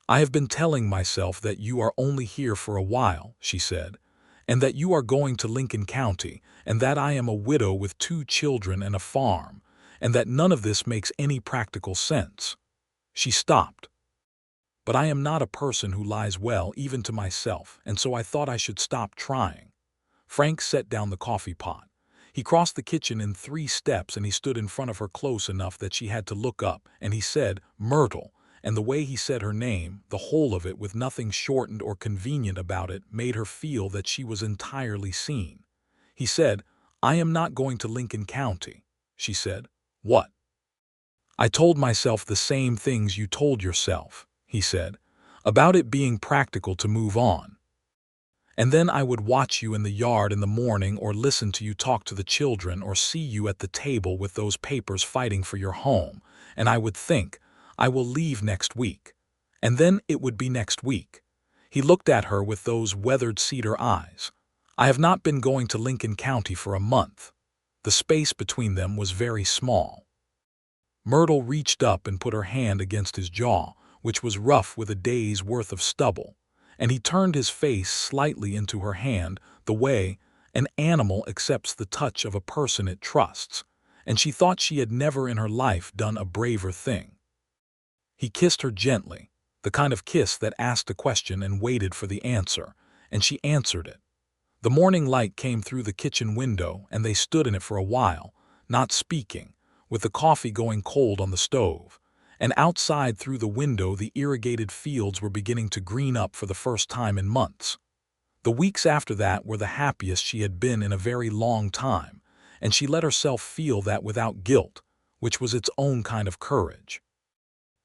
S1: "I have been telling myself that you are only here for a while," she said, "and that you are going to Lincoln County, and that I am a widow with 2 children and a farm, and that none of this makes any practical sense." She stopped. "But I am not a person who lies well even to myself, and so I thought I should stop trying." Frank set down the coffee pot. He crossed the kitchen in 3 steps and he stood in front of her close enough that she had to look up, and he said, "Myrtle," and the way he said her name, the whole of it with nothing shortened or convenient about it, made her feel that she was entirely seen. He said, "I am not going to Lincoln County." She said, "What?" "I told myself the same things you told yourself," he said, "about it being practical to move on. And then I would watch you in the yard in the morning or listen to you talk to the children or see you at the table with those papers fighting for your home, and I would think, I will leave next week. And then it would be next week." He looked at her with those weathered cedar eyes. "I have not been going to Lincoln County for a month." The space between them was very small. Myrtle reached up and put her hand against his jaw, which was rough with a day's worth of stubble, and he turned his face slightly into her hand, the way an animal accepts the touch of a person it trusts, and she thought she had never in her life done a braver thing. He kissed her gently, the kind of kiss that asked a question and waited for the answer, and she answered it. The morning light came through the kitchen window, and they stood in it for a while, not speaking, with the coffee going cold on the stove, and outside through the window the irrigated fields were beginning to green up for the first time in months. The weeks after that were the happiest she had been in a very long time, and she let herself feel that without guilt, which was its own kind of courage.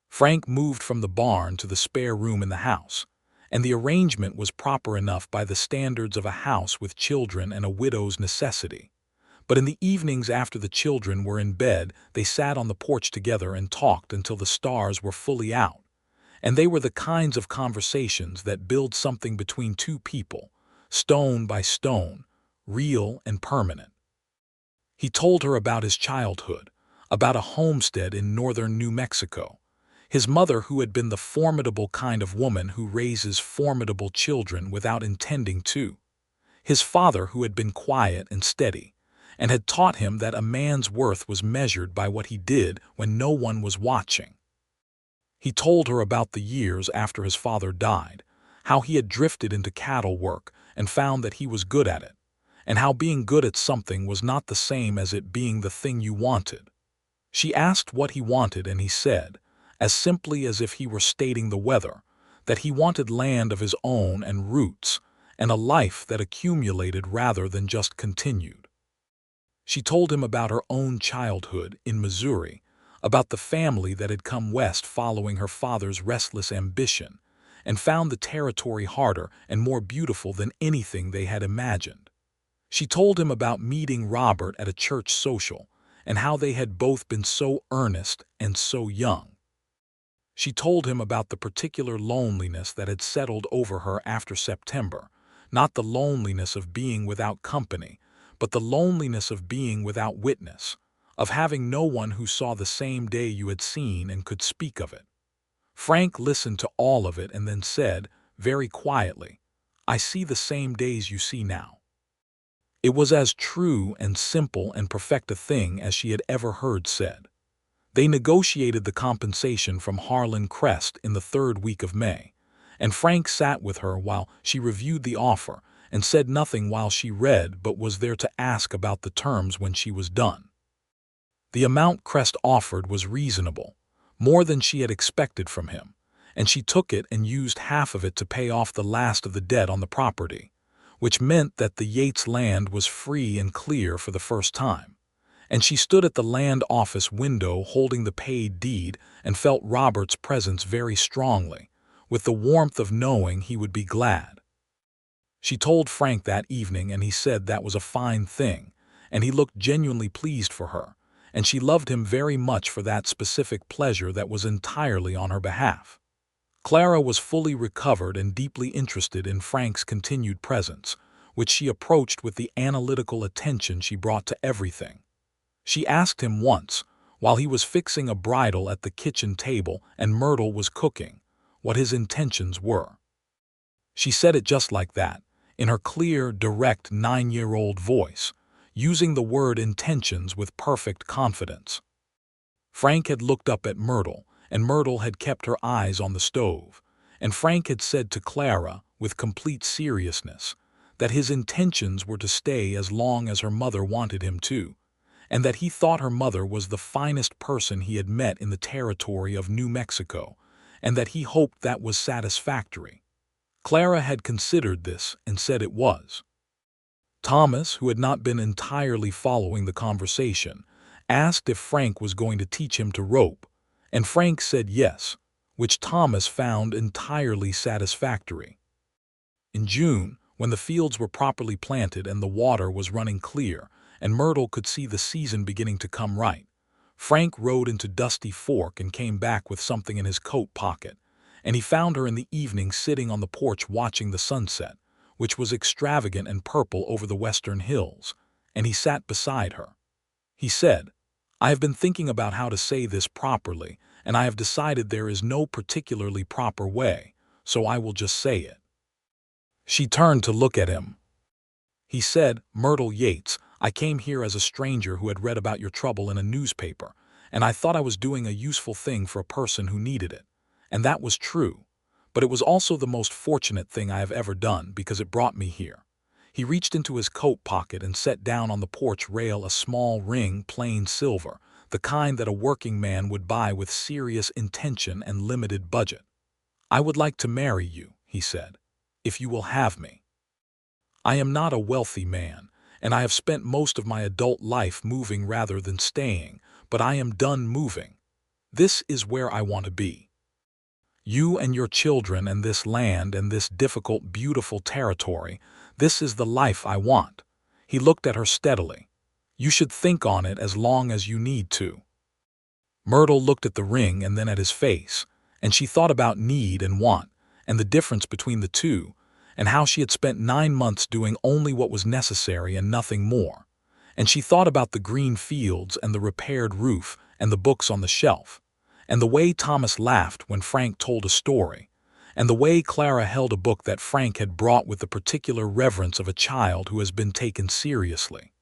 S1: Frank moved from the barn to the spare room in the house, and the arrangement was proper enough by the standards of a house with children and a widow's necessity. But in the evenings after the children were in bed, they sat on the porch together and talked until the stars were fully out. And they were the kinds of conversations that build something between two people, stone by stone, real and permanent. He told her about his childhood, about a homestead in northern New Mexico, his mother who had been the formidable kind of woman who raises formidable children without intending to, his father who had been quiet and steady, and had taught him that a man's worth was measured by what he did when no one was watching. He told her about the years after his father died, how he had drifted into cattle work and found that he was good at it, and how being good at something was not the same as it being the thing you wanted. She asked what he wanted, and he said, as simply as if he were stating the weather, that he wanted land of his own and roots, and a life that accumulated rather than just continued. She told him about her own childhood in Missouri, about the family that had come west following her father's restless ambition, and found the territory harder and more beautiful than anything they had imagined. She told him about meeting Robert at a church social, and how they had both been so earnest and so young. She told him about the particular loneliness that had settled over her after September, not the loneliness of being without company, but the loneliness of being without witness, of having no one who saw the same day you had seen and could speak of it. Frank listened to all of it and then said, very quietly, "I see the same days you see now." It was as true and simple and perfect a thing as she had ever heard said. They negotiated the compensation from Harlan Crest in the 3rd week of May, and Frank sat with her while she reviewed the offer and said nothing while she read, but was there to ask about the terms when she was done. The amount Crest offered was reasonable, more than she had expected from him, and she took it and used half of it to pay off the last of the debt on the property, which meant that the Yates land was free and clear for the first time. And she stood at the land office window holding the paid deed and felt Robert's presence very strongly, with the warmth of knowing he would be glad. She told Frank that evening, and he said that was a fine thing, and he looked genuinely pleased for her, and she loved him very much for that specific pleasure that was entirely on her behalf. Clara was fully recovered and deeply interested in Frank's continued presence, which she approached with the analytical attention she brought to everything. She asked him once, while he was fixing a bridle at the kitchen table and Myrtle was cooking, what his intentions were. She said it just like that, in her clear, direct 9-year-old voice, using the word intentions with perfect confidence. Frank had looked up at Myrtle, and Myrtle had kept her eyes on the stove, and Frank had said to Clara, with complete seriousness, that his intentions were to stay as long as her mother wanted him to, and that he thought her mother was the finest person he had met in the territory of New Mexico, and that he hoped that was satisfactory. Clara had considered this and said it was. Thomas, who had not been entirely following the conversation, asked if Frank was going to teach him to rope, and Frank said yes, which Thomas found entirely satisfactory. In June, when the fields were properly planted and the water was running clear, and Myrtle could see the season beginning to come right, Frank rode into Dusty Fork and came back with something in his coat pocket, and he found her in the evening sitting on the porch watching the sunset, which was extravagant and purple over the western hills, and he sat beside her. He said, "I have been thinking about how to say this properly, and I have decided there is no particularly proper way, so I will just say it." She turned to look at him. He said, "Myrtle Yates, I came here as a stranger who had read about your trouble in a newspaper, and I thought I was doing a useful thing for a person who needed it. And that was true. But it was also the most fortunate thing I have ever done because it brought me here." He reached into his coat pocket and set down on the porch rail a small ring, plain silver, the kind that a working man would buy with serious intention and limited budget. "I would like to marry you," he said, "if you will have me. I am not a wealthy man, and I have spent most of my adult life moving rather than staying, but I am done moving. This is where I want to be. You and your children and this land and this difficult, beautiful territory, this is the life I want." He looked at her steadily. "You should think on it as long as you need to." Myrtle looked at the ring and then at his face, and she thought about need and want, and the difference between the two, and how she had spent 9 months doing only what was necessary and nothing more. And she thought about the green fields and the repaired roof and the books on the shelf, and the way Thomas laughed when Frank told a story, and the way Clara held a book that Frank had brought with the particular reverence of a child who has been taken seriously.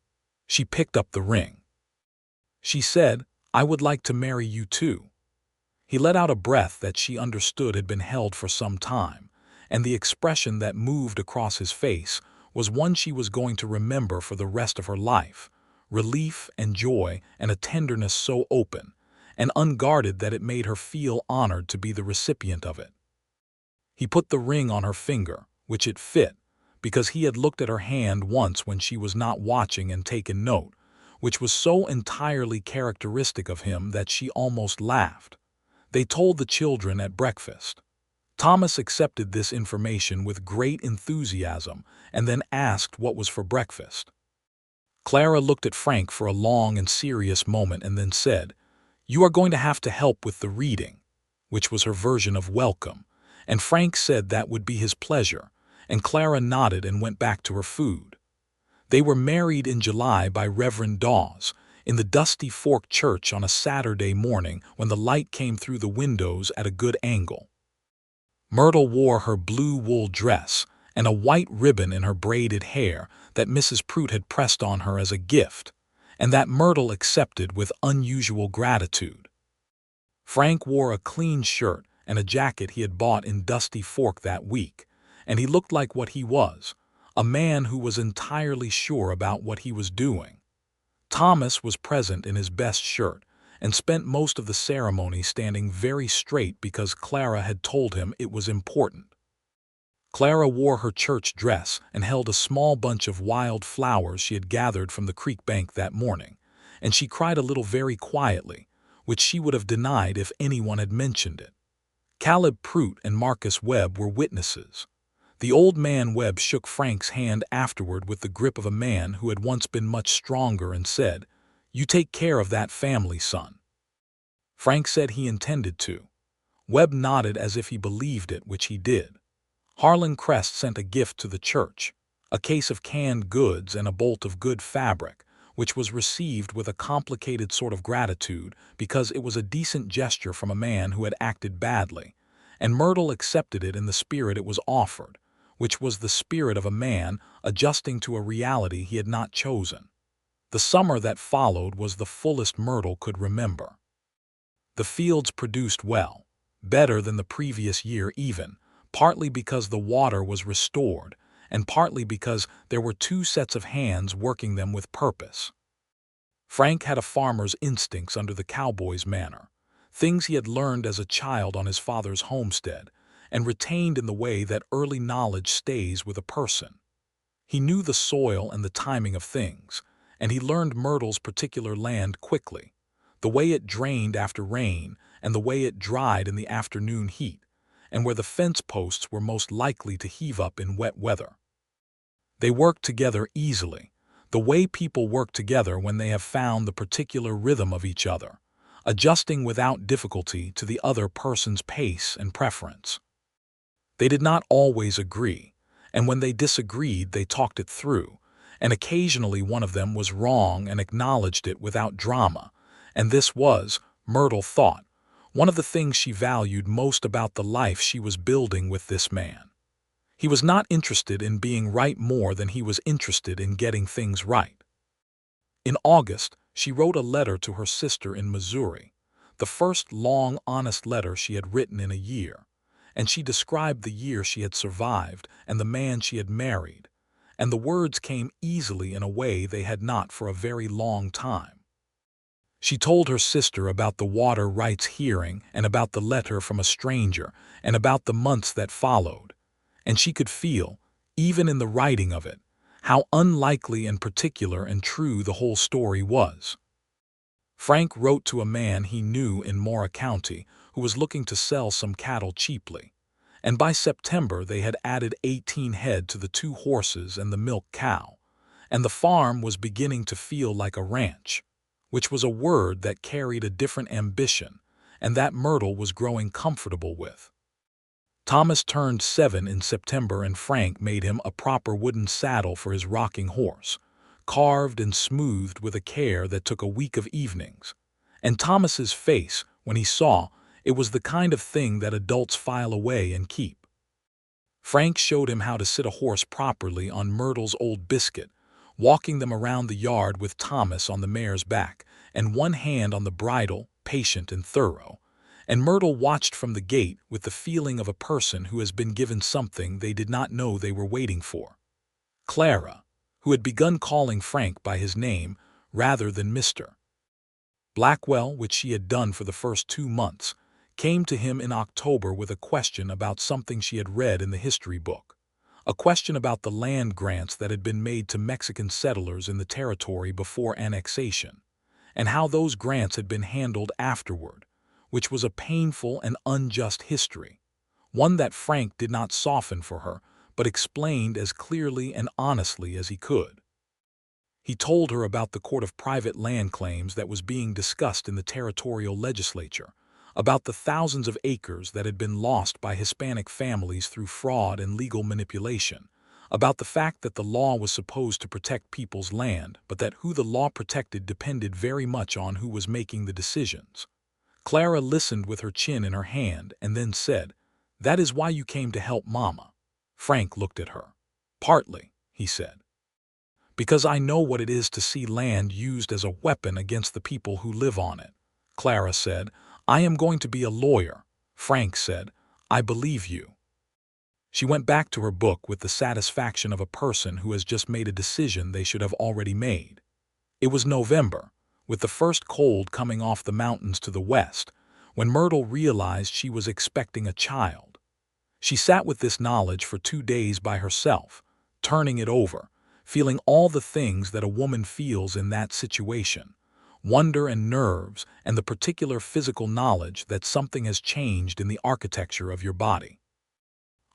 S1: She picked up the ring. She said, "I would like to marry you too." He let out a breath that she understood had been held for some time, and the expression that moved across his face was one she was going to remember for the rest of her life, relief and joy and a tenderness so open and unguarded that it made her feel honored to be the recipient of it. He put the ring on her finger, which it fit, because he had looked at her hand once when she was not watching and taken note, which was so entirely characteristic of him that she almost laughed. They told the children at breakfast. Thomas accepted this information with great enthusiasm and then asked what was for breakfast. Clara looked at Frank for a long and serious moment and then said, "You are going to have to help with the reading," which was her version of welcome, and Frank said that would be his pleasure, and Clara nodded and went back to her food. They were married in July by Reverend Dawes, in the Dusty Fork Church on a Saturday morning when the light came through the windows at a good angle. Myrtle wore her blue wool dress and a white ribbon in her braided hair that Mrs. Prout had pressed on her as a gift, and that Myrtle accepted with unusual gratitude. Frank wore a clean shirt and a jacket he had bought in Dusty Fork that week, and he looked like what he was, a man who was entirely sure about what he was doing. Thomas was present in his best shirt and spent most of the ceremony standing very straight because Clara had told him it was important. Clara wore her church dress and held a small bunch of wild flowers she had gathered from the creek bank that morning, and she cried a little very quietly, which she would have denied if anyone had mentioned it. Caleb Prout and Marcus Webb were witnesses. The old man Webb shook Frank's hand afterward with the grip of a man who had once been much stronger and said, "You take care of that family, son." Frank said he intended to. Webb nodded as if he believed it, which he did. Harlan Crest sent a gift to the church, a case of canned goods and a bolt of good fabric, which was received with a complicated sort of gratitude because it was a decent gesture from a man who had acted badly, and Myrtle accepted it in the spirit it was offered, which was the spirit of a man adjusting to a reality he had not chosen. The summer that followed was the fullest Myrtle could remember. The fields produced well, better than the previous year even, partly because the water was restored, and partly because there were 2 sets of hands working them with purpose. Frank had a farmer's instincts under the cowboy's manner, things he had learned as a child on his father's homestead, and retained in the way that early knowledge stays with a person. He knew the soil and the timing of things, and he learned Myrtle's particular land quickly, the way it drained after rain and the way it dried in the afternoon heat, and where the fence posts were most likely to heave up in wet weather. They worked together easily, the way people work together when they have found the particular rhythm of each other, adjusting without difficulty to the other person's pace and preference. They did not always agree, and when they disagreed, they talked it through, and occasionally one of them was wrong and acknowledged it without drama, and this was, Myrtle thought, one of the things she valued most about the life she was building with this man. He was not interested in being right more than he was interested in getting things right. In August, she wrote a letter to her sister in Missouri, the first long, honest letter she had written in a year, and she described the year she had survived and the man she had married, and the words came easily in a way they had not for a very long time. She told her sister about the water rights hearing and about the letter from a stranger and about the months that followed, and she could feel, even in the writing of it, how unlikely and particular and true the whole story was. Frank wrote to a man he knew in Mora County who was looking to sell some cattle cheaply, and by September they had added 18 head to the 2 horses and the milk cow, and the farm was beginning to feel like a ranch, which was a word that carried a different ambition and that Myrtle was growing comfortable with. Thomas turned 7 in September, and Frank made him a proper wooden saddle for his rocking horse, carved and smoothed with a care that took a week of evenings. And Thomas's face, when he saw, it was the kind of thing that adults file away and keep. Frank showed him how to sit a horse properly on Myrtle's old Biscuit, walking them around the yard with Thomas on the mare's back, and one hand on the bridle, patient and thorough, and Myrtle watched from the gate with the feeling of a person who has been given something they did not know they were waiting for. Clara, who had begun calling Frank by his name rather than Mr. Blackwell, which she had done for the first 2 months, came to him in October with a question about something she had read in the history book, a question about the land grants that had been made to Mexican settlers in the territory before annexation, and how those grants had been handled afterward, which was a painful and unjust history, one that Frank did not soften for her, but explained as clearly and honestly as he could. He told her about the court of private land claims that was being discussed in the territorial legislature, about the thousands of acres that had been lost by Hispanic families through fraud and legal manipulation, about the fact that the law was supposed to protect people's land, but that who the law protected depended very much on who was making the decisions. Clara listened with her chin in her hand and then said, "That is why you came to help Mama." Frank looked at her. "Partly," he said. "Because I know what it is to see land used as a weapon against the people who live on it." Clara said, "I am going to be a lawyer." Frank said, "I believe you." She went back to her book with the satisfaction of a person who has just made a decision they should have already made. It was November, with the first cold coming off the mountains to the west, when Myrtle realized she was expecting a child. She sat with this knowledge for 2 days by herself, turning it over, feeling all the things that a woman feels in that situation, wonder and nerves and the particular physical knowledge that something has changed in the architecture of your body.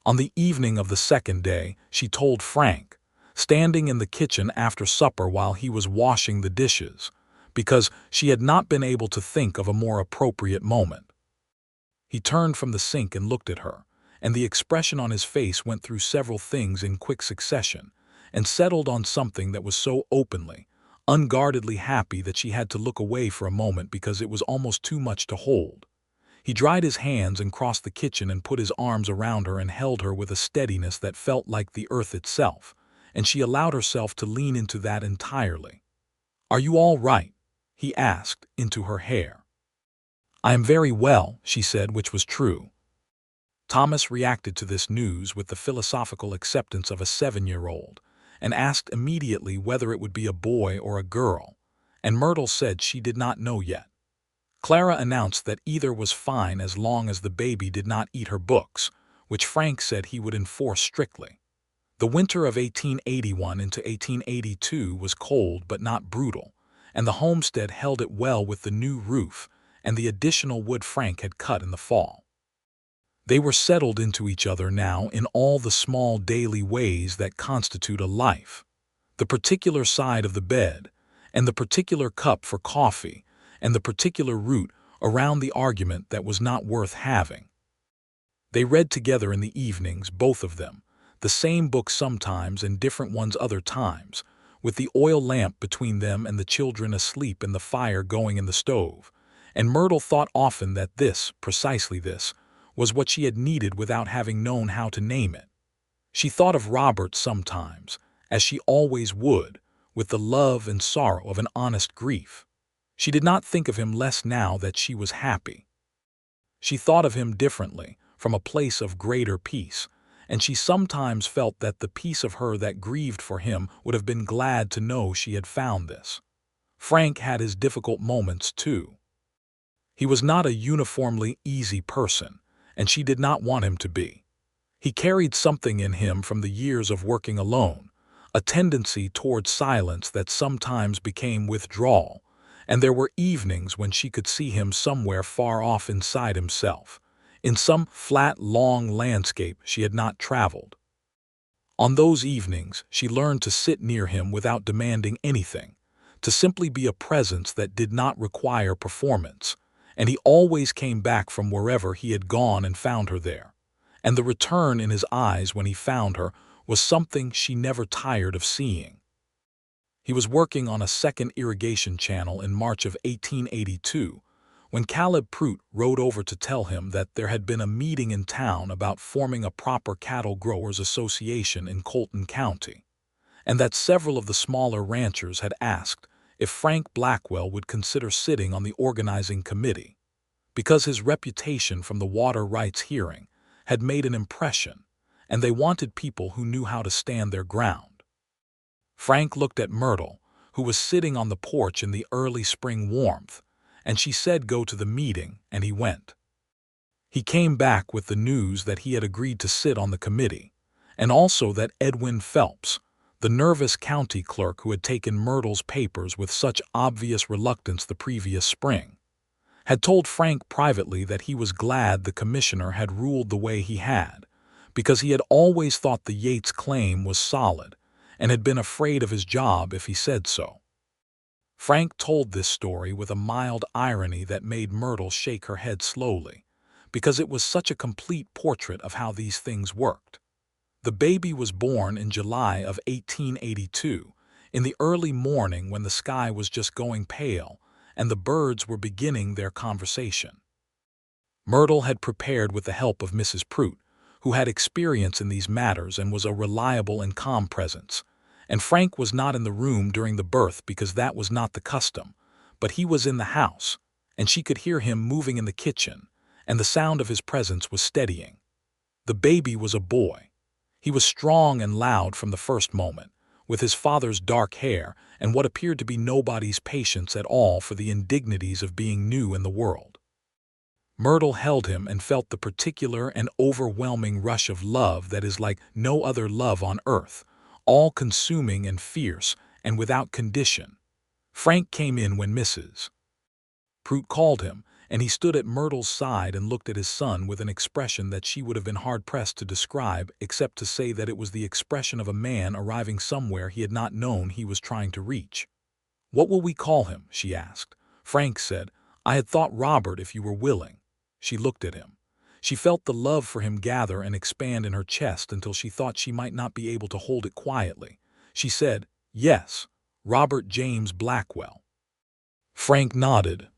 S1: On the evening of the second day, she told Frank, standing in the kitchen after supper while he was washing the dishes, because she had not been able to think of a more appropriate moment. He turned from the sink and looked at her, and the expression on his face went through several things in quick succession, and settled on something that was so openly, unguardedly happy that she had to look away for a moment because it was almost too much to hold. He dried his hands and crossed the kitchen and put his arms around her and held her with a steadiness that felt like the earth itself, and she allowed herself to lean into that entirely. "Are you all right?" he asked, into her hair. "I am very well," she said, which was true. Thomas reacted to this news with the philosophical acceptance of a 7-year-old, and asked immediately whether it would be a boy or a girl, and Myrtle said she did not know yet. Clara announced that either was fine as long as the baby did not eat her books, which Frank said he would enforce strictly. The winter of 1881 into 1882 was cold but not brutal, and the homestead held it well with the new roof and the additional wood Frank had cut in the fall. They were settled into each other now in all the small daily ways that constitute a life. The particular side of the bed, and the particular cup for coffee, and the particular root around the argument that was not worth having. They read together in the evenings, both of them, the same book sometimes and different ones other times, with the oil lamp between them and the children asleep and the fire going in the stove. And Myrtle thought often that this, precisely this, was what she had needed without having known how to name it. She thought of Robert sometimes, as she always would, with the love and sorrow of an honest grief. She did not think of him less now that she was happy. She thought of him differently, from a place of greater peace, and she sometimes felt that the piece of her that grieved for him would have been glad to know she had found this. Frank had his difficult moments, too. He was not a uniformly easy person, and she did not want him to be. He carried something in him from the years of working alone, a tendency toward silence that sometimes became withdrawal, and there were evenings when she could see him somewhere far off inside himself, in some flat, long landscape she had not traveled. On those evenings, she learned to sit near him without demanding anything, to simply be a presence that did not require performance, and he always came back from wherever he had gone and found her there. And the return in his eyes when he found her was something she never tired of seeing. He was working on a second irrigation channel in March of 1882, when Caleb Prout rode over to tell him that there had been a meeting in town about forming a proper cattle growers' association in Colton County, and that several of the smaller ranchers had asked if Frank Blackwell would consider sitting on the organizing committee, because his reputation from the water rights hearing had made an impression, and they wanted people who knew how to stand their ground. Frank looked at Myrtle, who was sitting on the porch in the early spring warmth, and she said go to the meeting, and he went. He came back with the news that he had agreed to sit on the committee, and also that Edwin Phelps, the nervous county clerk who had taken Myrtle's papers with such obvious reluctance the previous spring, had told Frank privately that he was glad the commissioner had ruled the way he had, because he had always thought the Yates claim was solid, and had been afraid of his job if he said so. Frank told this story with a mild irony that made Myrtle shake her head slowly, because it was such a complete portrait of how these things worked. The baby was born in July of 1882, in the early morning when the sky was just going pale and the birds were beginning their conversation. Myrtle had prepared with the help of Mrs. Prout, who had experience in these matters and was a reliable and calm presence, and Frank was not in the room during the birth because that was not the custom, but he was in the house, and she could hear him moving in the kitchen, and the sound of his presence was steadying. The baby was a boy. He was strong and loud from the first moment, with his father's dark hair and what appeared to be nobody's patience at all for the indignities of being new in the world. Myrtle held him and felt the particular and overwhelming rush of love that is like no other love on earth, all-consuming and fierce and without condition. Frank came in when Mrs. Prout called him, and he stood at Myrtle's side and looked at his son with an expression that she would have been hard-pressed to describe except to say that it was the expression of a man arriving somewhere he had not known he was trying to reach. "What will we call him?" she asked. Frank said, "I had thought Robert if you were willing." She looked at him. She felt the love for him gather and expand in her chest until she thought she might not be able to hold it quietly. She said, "Yes, Robert James Blackwell." Frank nodded.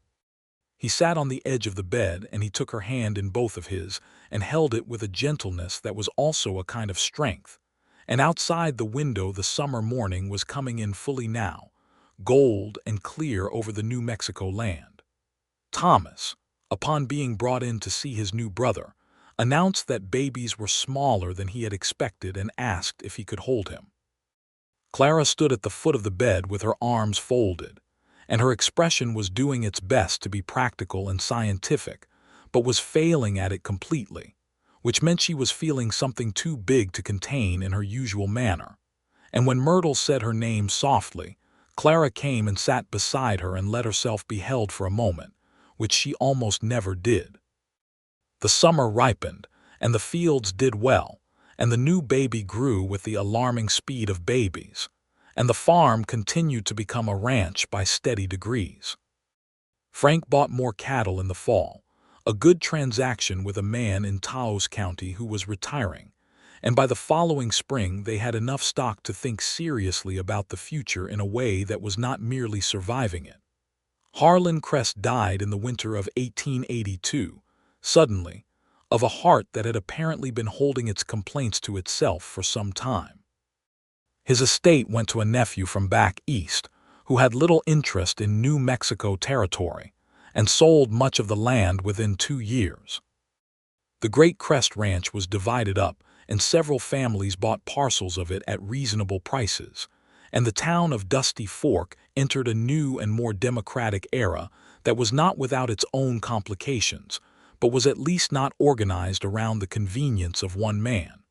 S1: He sat on the edge of the bed, and he took her hand in both of his and held it with a gentleness that was also a kind of strength. And outside the window the summer morning was coming in fully now, gold and clear over the New Mexico land. Thomas, upon being brought in to see his new brother, announced that babies were smaller than he had expected and asked if he could hold him. Clara stood at the foot of the bed with her arms folded, and her expression was doing its best to be practical and scientific, but was failing at it completely. which meant she was feeling something too big to contain in her usual manner. And when Myrtle said her name softly, Clara came and sat beside her and let herself be held for a moment, which she almost never did. The summer ripened, and the fields did well, and the new baby grew with the alarming speed of babies, and the farm continued to become a ranch by steady degrees. Frank bought more cattle in the fall, a good transaction with a man in Taos County who was retiring, and by the following spring they had enough stock to think seriously about the future in a way that was not merely surviving it. Harlan Crest died in the winter of 1882, suddenly, of a heart that had apparently been holding its complaints to itself for some time. His estate went to a nephew from back east, who had little interest in New Mexico territory, and sold much of the land within 2 years. The Great Crest Ranch was divided up, and several families bought parcels of it at reasonable prices, and the town of Dusty Fork entered a new and more democratic era that was not without its own complications, but was at least not organized around the convenience of one man.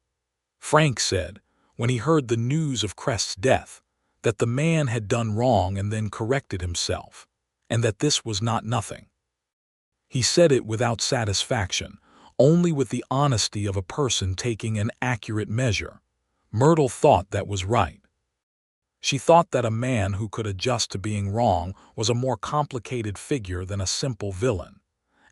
S1: Frank said, when he heard the news of Crest's death, that the man had done wrong and then corrected himself, and that this was not nothing. He said it without satisfaction, only with the honesty of a person taking an accurate measure. Myrtle thought that was right. She thought that a man who could adjust to being wrong was a more complicated figure than a simple villain,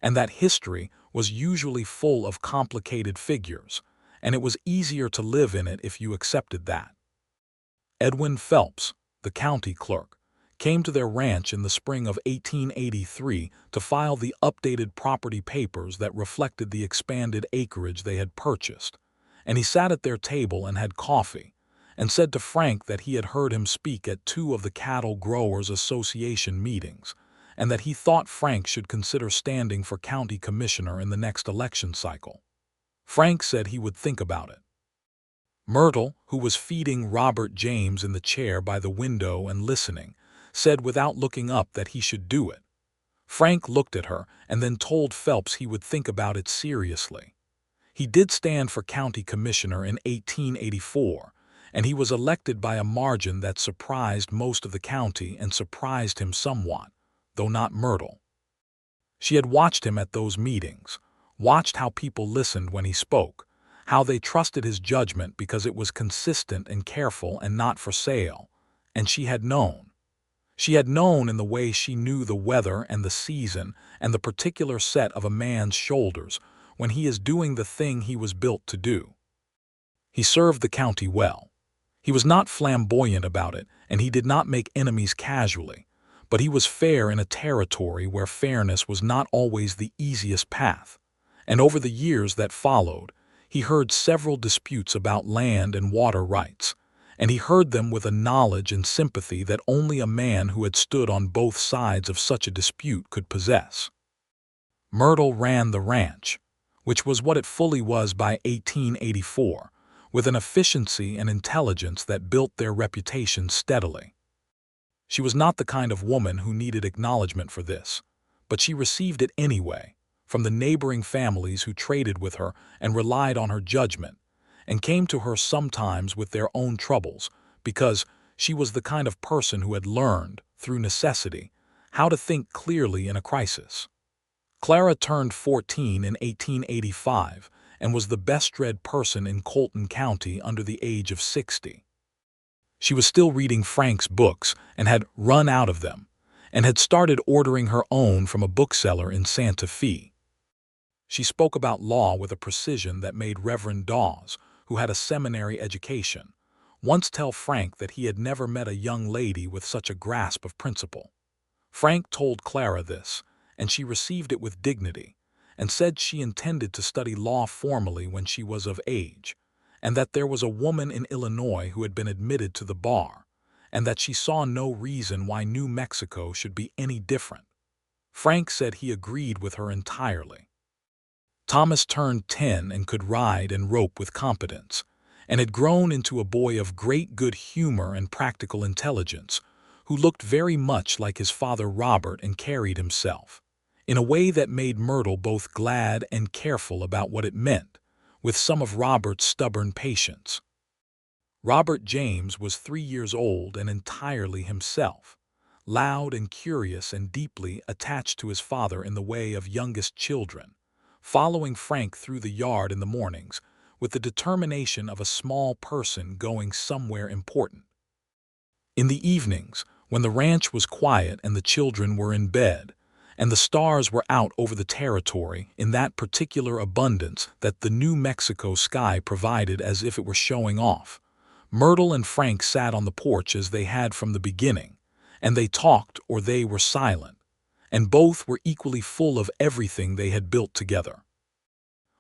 S1: and that history was usually full of complicated figures, and it was easier to live in it if you accepted that. Edwin Phelps, the county clerk, came to their ranch in the spring of 1883 to file the updated property papers that reflected the expanded acreage they had purchased, and he sat at their table and had coffee, and said to Frank that he had heard him speak at 2 of the Cattle Growers Association meetings, and that he thought Frank should consider standing for county commissioner in the next election cycle. Frank said he would think about it. Myrtle, who was feeding Robert James in the chair by the window and listening, said without looking up that he should do it. Frank looked at her and then told Phelps he would think about it seriously. He did stand for county commissioner in 1884, and he was elected by a margin that surprised most of the county and surprised him somewhat, though not Myrtle. She had watched him at those meetings, watched how people listened when he spoke, how they trusted his judgment because it was consistent and careful and not for sale, and she had known. She had known in the way she knew the weather and the season and the particular set of a man's shoulders when he is doing the thing he was built to do. He served the county well. He was not flamboyant about it, and he did not make enemies casually, but he was fair in a territory where fairness was not always the easiest path, and over the years that followed, he heard several disputes about land and water rights, and he heard them with a knowledge and sympathy that only a man who had stood on both sides of such a dispute could possess. Myrtle ran the ranch, which was what it fully was by 1884, with an efficiency and intelligence that built their reputation steadily. She was not the kind of woman who needed acknowledgement for this, but she received it anyway, from the neighboring families who traded with her and relied on her judgment, and came to her sometimes with their own troubles, because she was the kind of person who had learned, through necessity, how to think clearly in a crisis. Clara turned 14 in 1885 and was the best-read person in Colton County under the age of 60. She was still reading Frank's books and had run out of them, and had started ordering her own from a bookseller in Santa Fe. She spoke about law with a precision that made Reverend Dawes, who had a seminary education, once tell Frank that he had never met a young lady with such a grasp of principle. Frank told Clara this, and she received it with dignity, and said she intended to study law formally when she was of age, and that there was a woman in Illinois who had been admitted to the bar, and that she saw no reason why New Mexico should be any different. Frank said he agreed with her entirely. Thomas turned 10 and could ride and rope with competence, and had grown into a boy of great good humor and practical intelligence, who looked very much like his father Robert and carried himself, in a way that made Myrtle both glad and careful about what it meant, with some of Robert's stubborn patience. Robert James was 3 years old and entirely himself, loud and curious and deeply attached to his father in the way of youngest children, following Frank through the yard in the mornings with the determination of a small person going somewhere important. In the evenings, when the ranch was quiet and the children were in bed, and the stars were out over the territory in that particular abundance that the New Mexico sky provided as if it were showing off, Myrtle and Frank sat on the porch as they had from the beginning, and they talked or they were silent, and both were equally full of everything they had built together.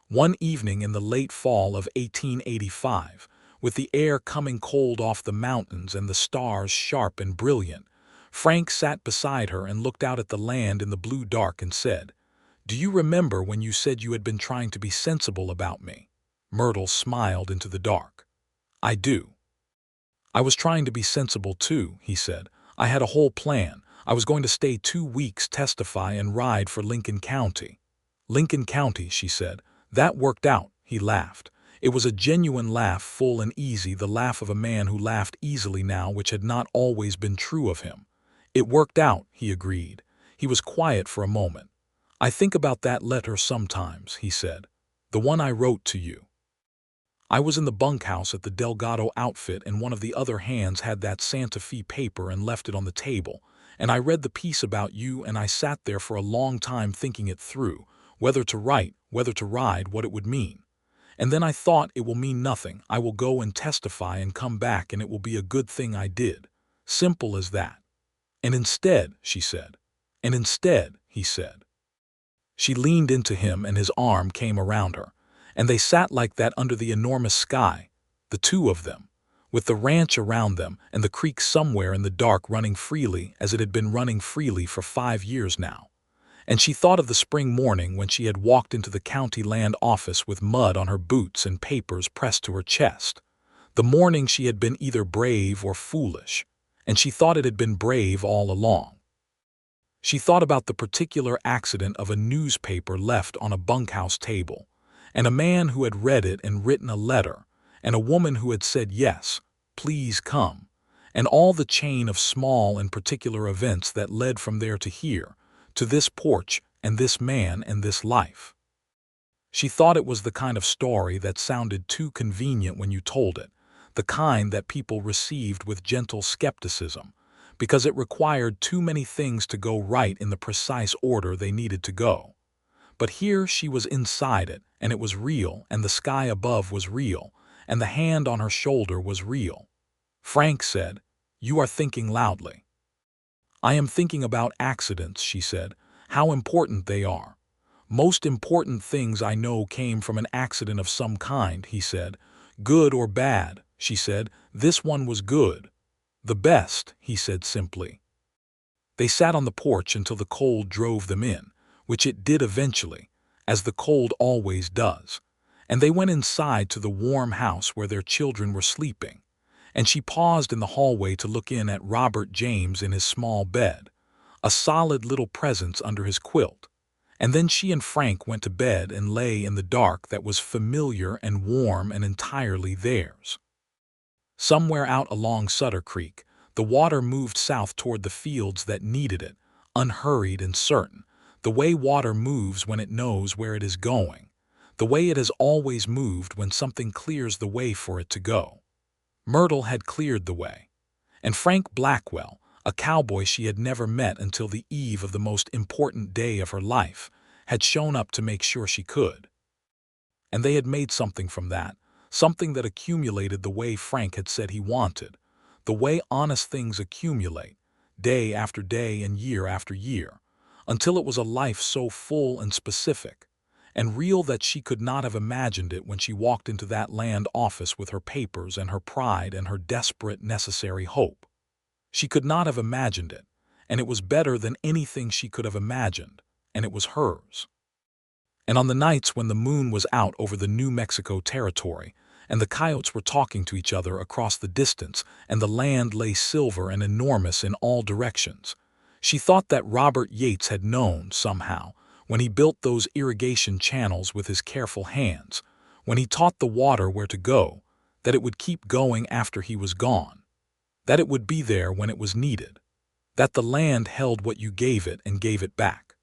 S1: One evening in the late fall of 1885, with the air coming cold off the mountains and the stars sharp and brilliant, Frank sat beside her and looked out at the land in the blue dark and said, "Do you remember when you said you had been trying to be sensible about me?" Myrtle smiled into the dark. "I do." "I was trying to be sensible too," he said. "I had a whole plan. I was going to stay 2 weeks, testify, and ride for Lincoln County." "Lincoln County," she said. "That worked out," he laughed. It was a genuine laugh, full and easy, the laugh of a man who laughed easily now, which had not always been true of him. "It worked out," he agreed. He was quiet for a moment. "I think about that letter sometimes," he said. "The one I wrote to you. I was in the bunkhouse at the Delgado outfit, and one of the other hands had that Santa Fe paper and left it on the table, and I read the piece about you, and I sat there for a long time thinking it through, whether to write, whether to ride, what it would mean. And then I thought, it will mean nothing. I will go and testify and come back, and it will be a good thing I did. Simple as that. And instead," she said. "And instead," he said. She leaned into him and his arm came around her, and they sat like that under the enormous sky, the two of them, with the ranch around them and the creek somewhere in the dark running freely as it had been running freely for 5 years now. And she thought of the spring morning when she had walked into the county land office with mud on her boots and papers pressed to her chest. The morning she had been either brave or foolish, and she thought it had been brave all along. She thought about the particular accident of a newspaper left on a bunkhouse table, and a man who had read it and written a letter, and a woman who had said, "Yes, please come," and all the chain of small and particular events that led from there to here, to this porch and this man and this life. She thought it was the kind of story that sounded too convenient when you told it, the kind that people received with gentle skepticism, because it required too many things to go right in the precise order they needed to go. But here she was inside it, and it was real, and the sky above was real, and the hand on her shoulder was real. Frank said, "You are thinking loudly." "I am thinking about accidents," she said, "how important they are." "Most important things I know came from an accident of some kind," he said. "Good or bad," she said. "This one was good." "The best," he said simply. They sat on the porch until the cold drove them in, which it did eventually, as the cold always does, and they went inside to the warm house where their children were sleeping, and she paused in the hallway to look in at Robert James in his small bed, a solid little presence under his quilt, and then she and Frank went to bed and lay in the dark that was familiar and warm and entirely theirs. Somewhere out along Sutter Creek, the water moved south toward the fields that needed it, unhurried and certain, the way water moves when it knows where it is going, the way it has always moved when something clears the way for it to go. Myrtle had cleared the way, and Frank Blackwell, a cowboy she had never met until the eve of the most important day of her life, had shown up to make sure she could. And they had made something from that, something that accumulated the way Frank had said he wanted, the way honest things accumulate, day after day and year after year, until it was a life so full and specific and real that she could not have imagined it when she walked into that land office with her papers and her pride and her desperate, necessary hope. She could not have imagined it, and it was better than anything she could have imagined, and it was hers. And on the nights when the moon was out over the New Mexico territory, and the coyotes were talking to each other across the distance, and the land lay silver and enormous in all directions, she thought that Robert Yates had known, somehow, when he built those irrigation channels with his careful hands, when he taught the water where to go, that it would keep going after he was gone, that it would be there when it was needed, that the land held what you gave it and gave it back.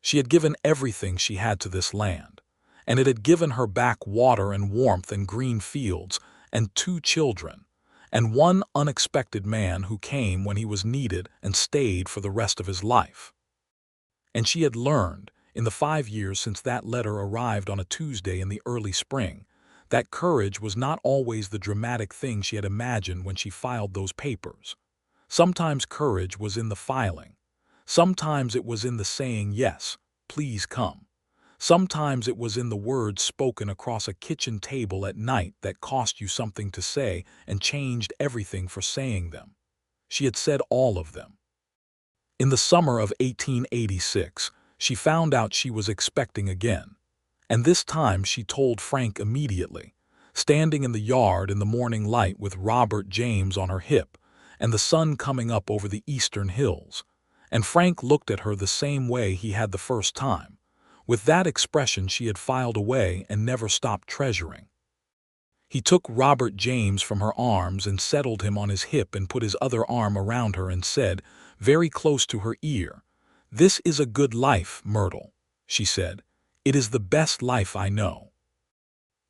S1: She had given everything she had to this land, and it had given her back water and warmth and green fields and 2 children, and one unexpected man who came when he was needed and stayed for the rest of his life. And she had learned, in the 5 years since that letter arrived on a Tuesday in the early spring, that courage was not always the dramatic thing she had imagined when she filed those papers. Sometimes courage was in the filing. Sometimes it was in the saying, "Yes, please come." Sometimes it was in the words spoken across a kitchen table at night that cost you something to say and changed everything for saying them. She had said all of them. In the summer of 1886, she found out she was expecting again. And this time she told Frank immediately, standing in the yard in the morning light with Robert James on her hip and the sun coming up over the eastern hills. And Frank looked at her the same way he had the first time, with that expression she had filed away and never stopped treasuring. He took Robert James from her arms and settled him on his hip and put his other arm around her and said, very close to her ear, "This is a good life, Myrtle," she said. "It is the best life I know."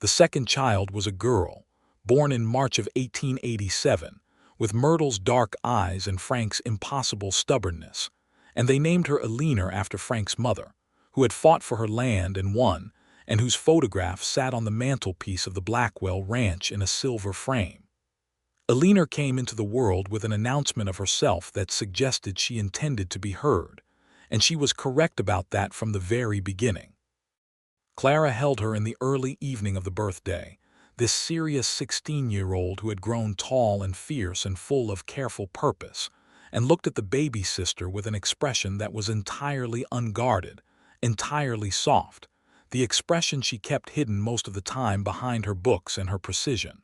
S1: The second child was a girl, born in March of 1887, with Myrtle's dark eyes and Frank's impossible stubbornness, and they named her Eleanor after Frank's mother, who had fought for her land and won, and whose photograph sat on the mantelpiece of the Blackwell ranch in a silver frame. Eleanor came into the world with an announcement of herself that suggested she intended to be heard, and she was correct about that from the very beginning. Clara held her in the early evening of the birthday, this serious 16-year-old who had grown tall and fierce and full of careful purpose, and looked at the baby sister with an expression that was entirely unguarded, entirely soft, the expression she kept hidden most of the time behind her books and her precision.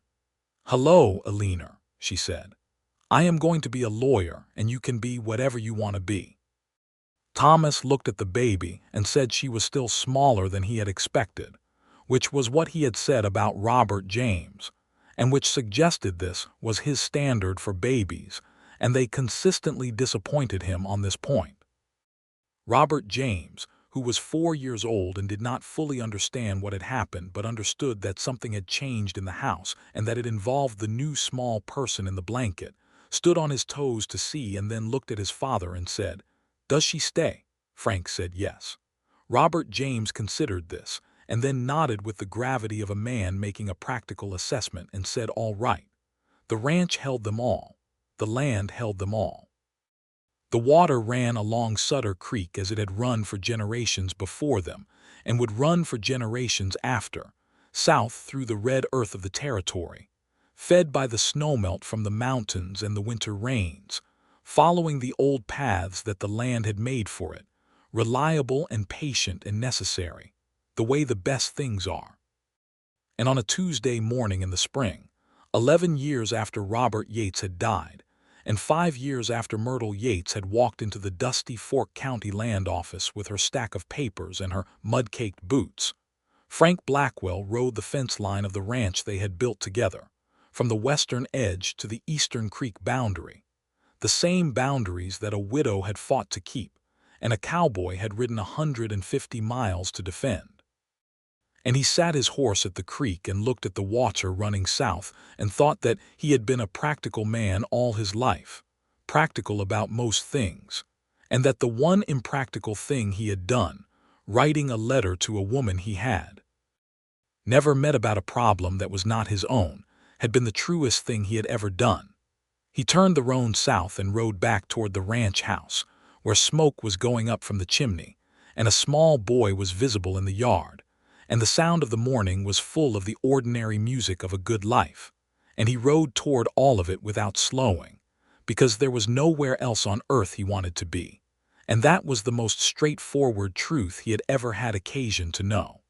S1: "Hello, Eleanor," she said. "I am going to be a lawyer, and you can be whatever you want to be." Thomas looked at the baby and said she was still smaller than he had expected, which was what he had said about Robert James, and which suggested this was his standard for babies, and they consistently disappointed him on this point. Robert James, who was 4 years old and did not fully understand what had happened but understood that something had changed in the house and that it involved the new small person in the blanket, stood on his toes to see and then looked at his father and said, "Does she stay?" Frank said yes. Robert James considered this, and then nodded with the gravity of a man making a practical assessment and said, "All right." The ranch held them all. The land held them all. The water ran along Sutter Creek as it had run for generations before them and would run for generations after, south through the red earth of the territory, fed by the snowmelt from the mountains and the winter rains, following the old paths that the land had made for it, reliable and patient and necessary, the way the best things are. And on a Tuesday morning in the spring, 11 years after Robert Yates had died, and 5 years after Myrtle Yates had walked into the dusty Fork County land office with her stack of papers and her mud-caked boots, Frank Blackwell rode the fence line of the ranch they had built together, from the western edge to the eastern creek boundary, the same boundaries that a widow had fought to keep and a cowboy had ridden 150 miles to defend. And he sat his horse at the creek and looked at the water running south and thought that he had been a practical man all his life, practical about most things, and that the one impractical thing he had done, writing a letter to a woman he had never met about a problem that was not his own, had been the truest thing he had ever done. He turned the roan south and rode back toward the ranch house, where smoke was going up from the chimney, and a small boy was visible in the yard, and the sound of the morning was full of the ordinary music of a good life, and he rode toward all of it without slowing, because there was nowhere else on earth he wanted to be, and that was the most straightforward truth he had ever had occasion to know.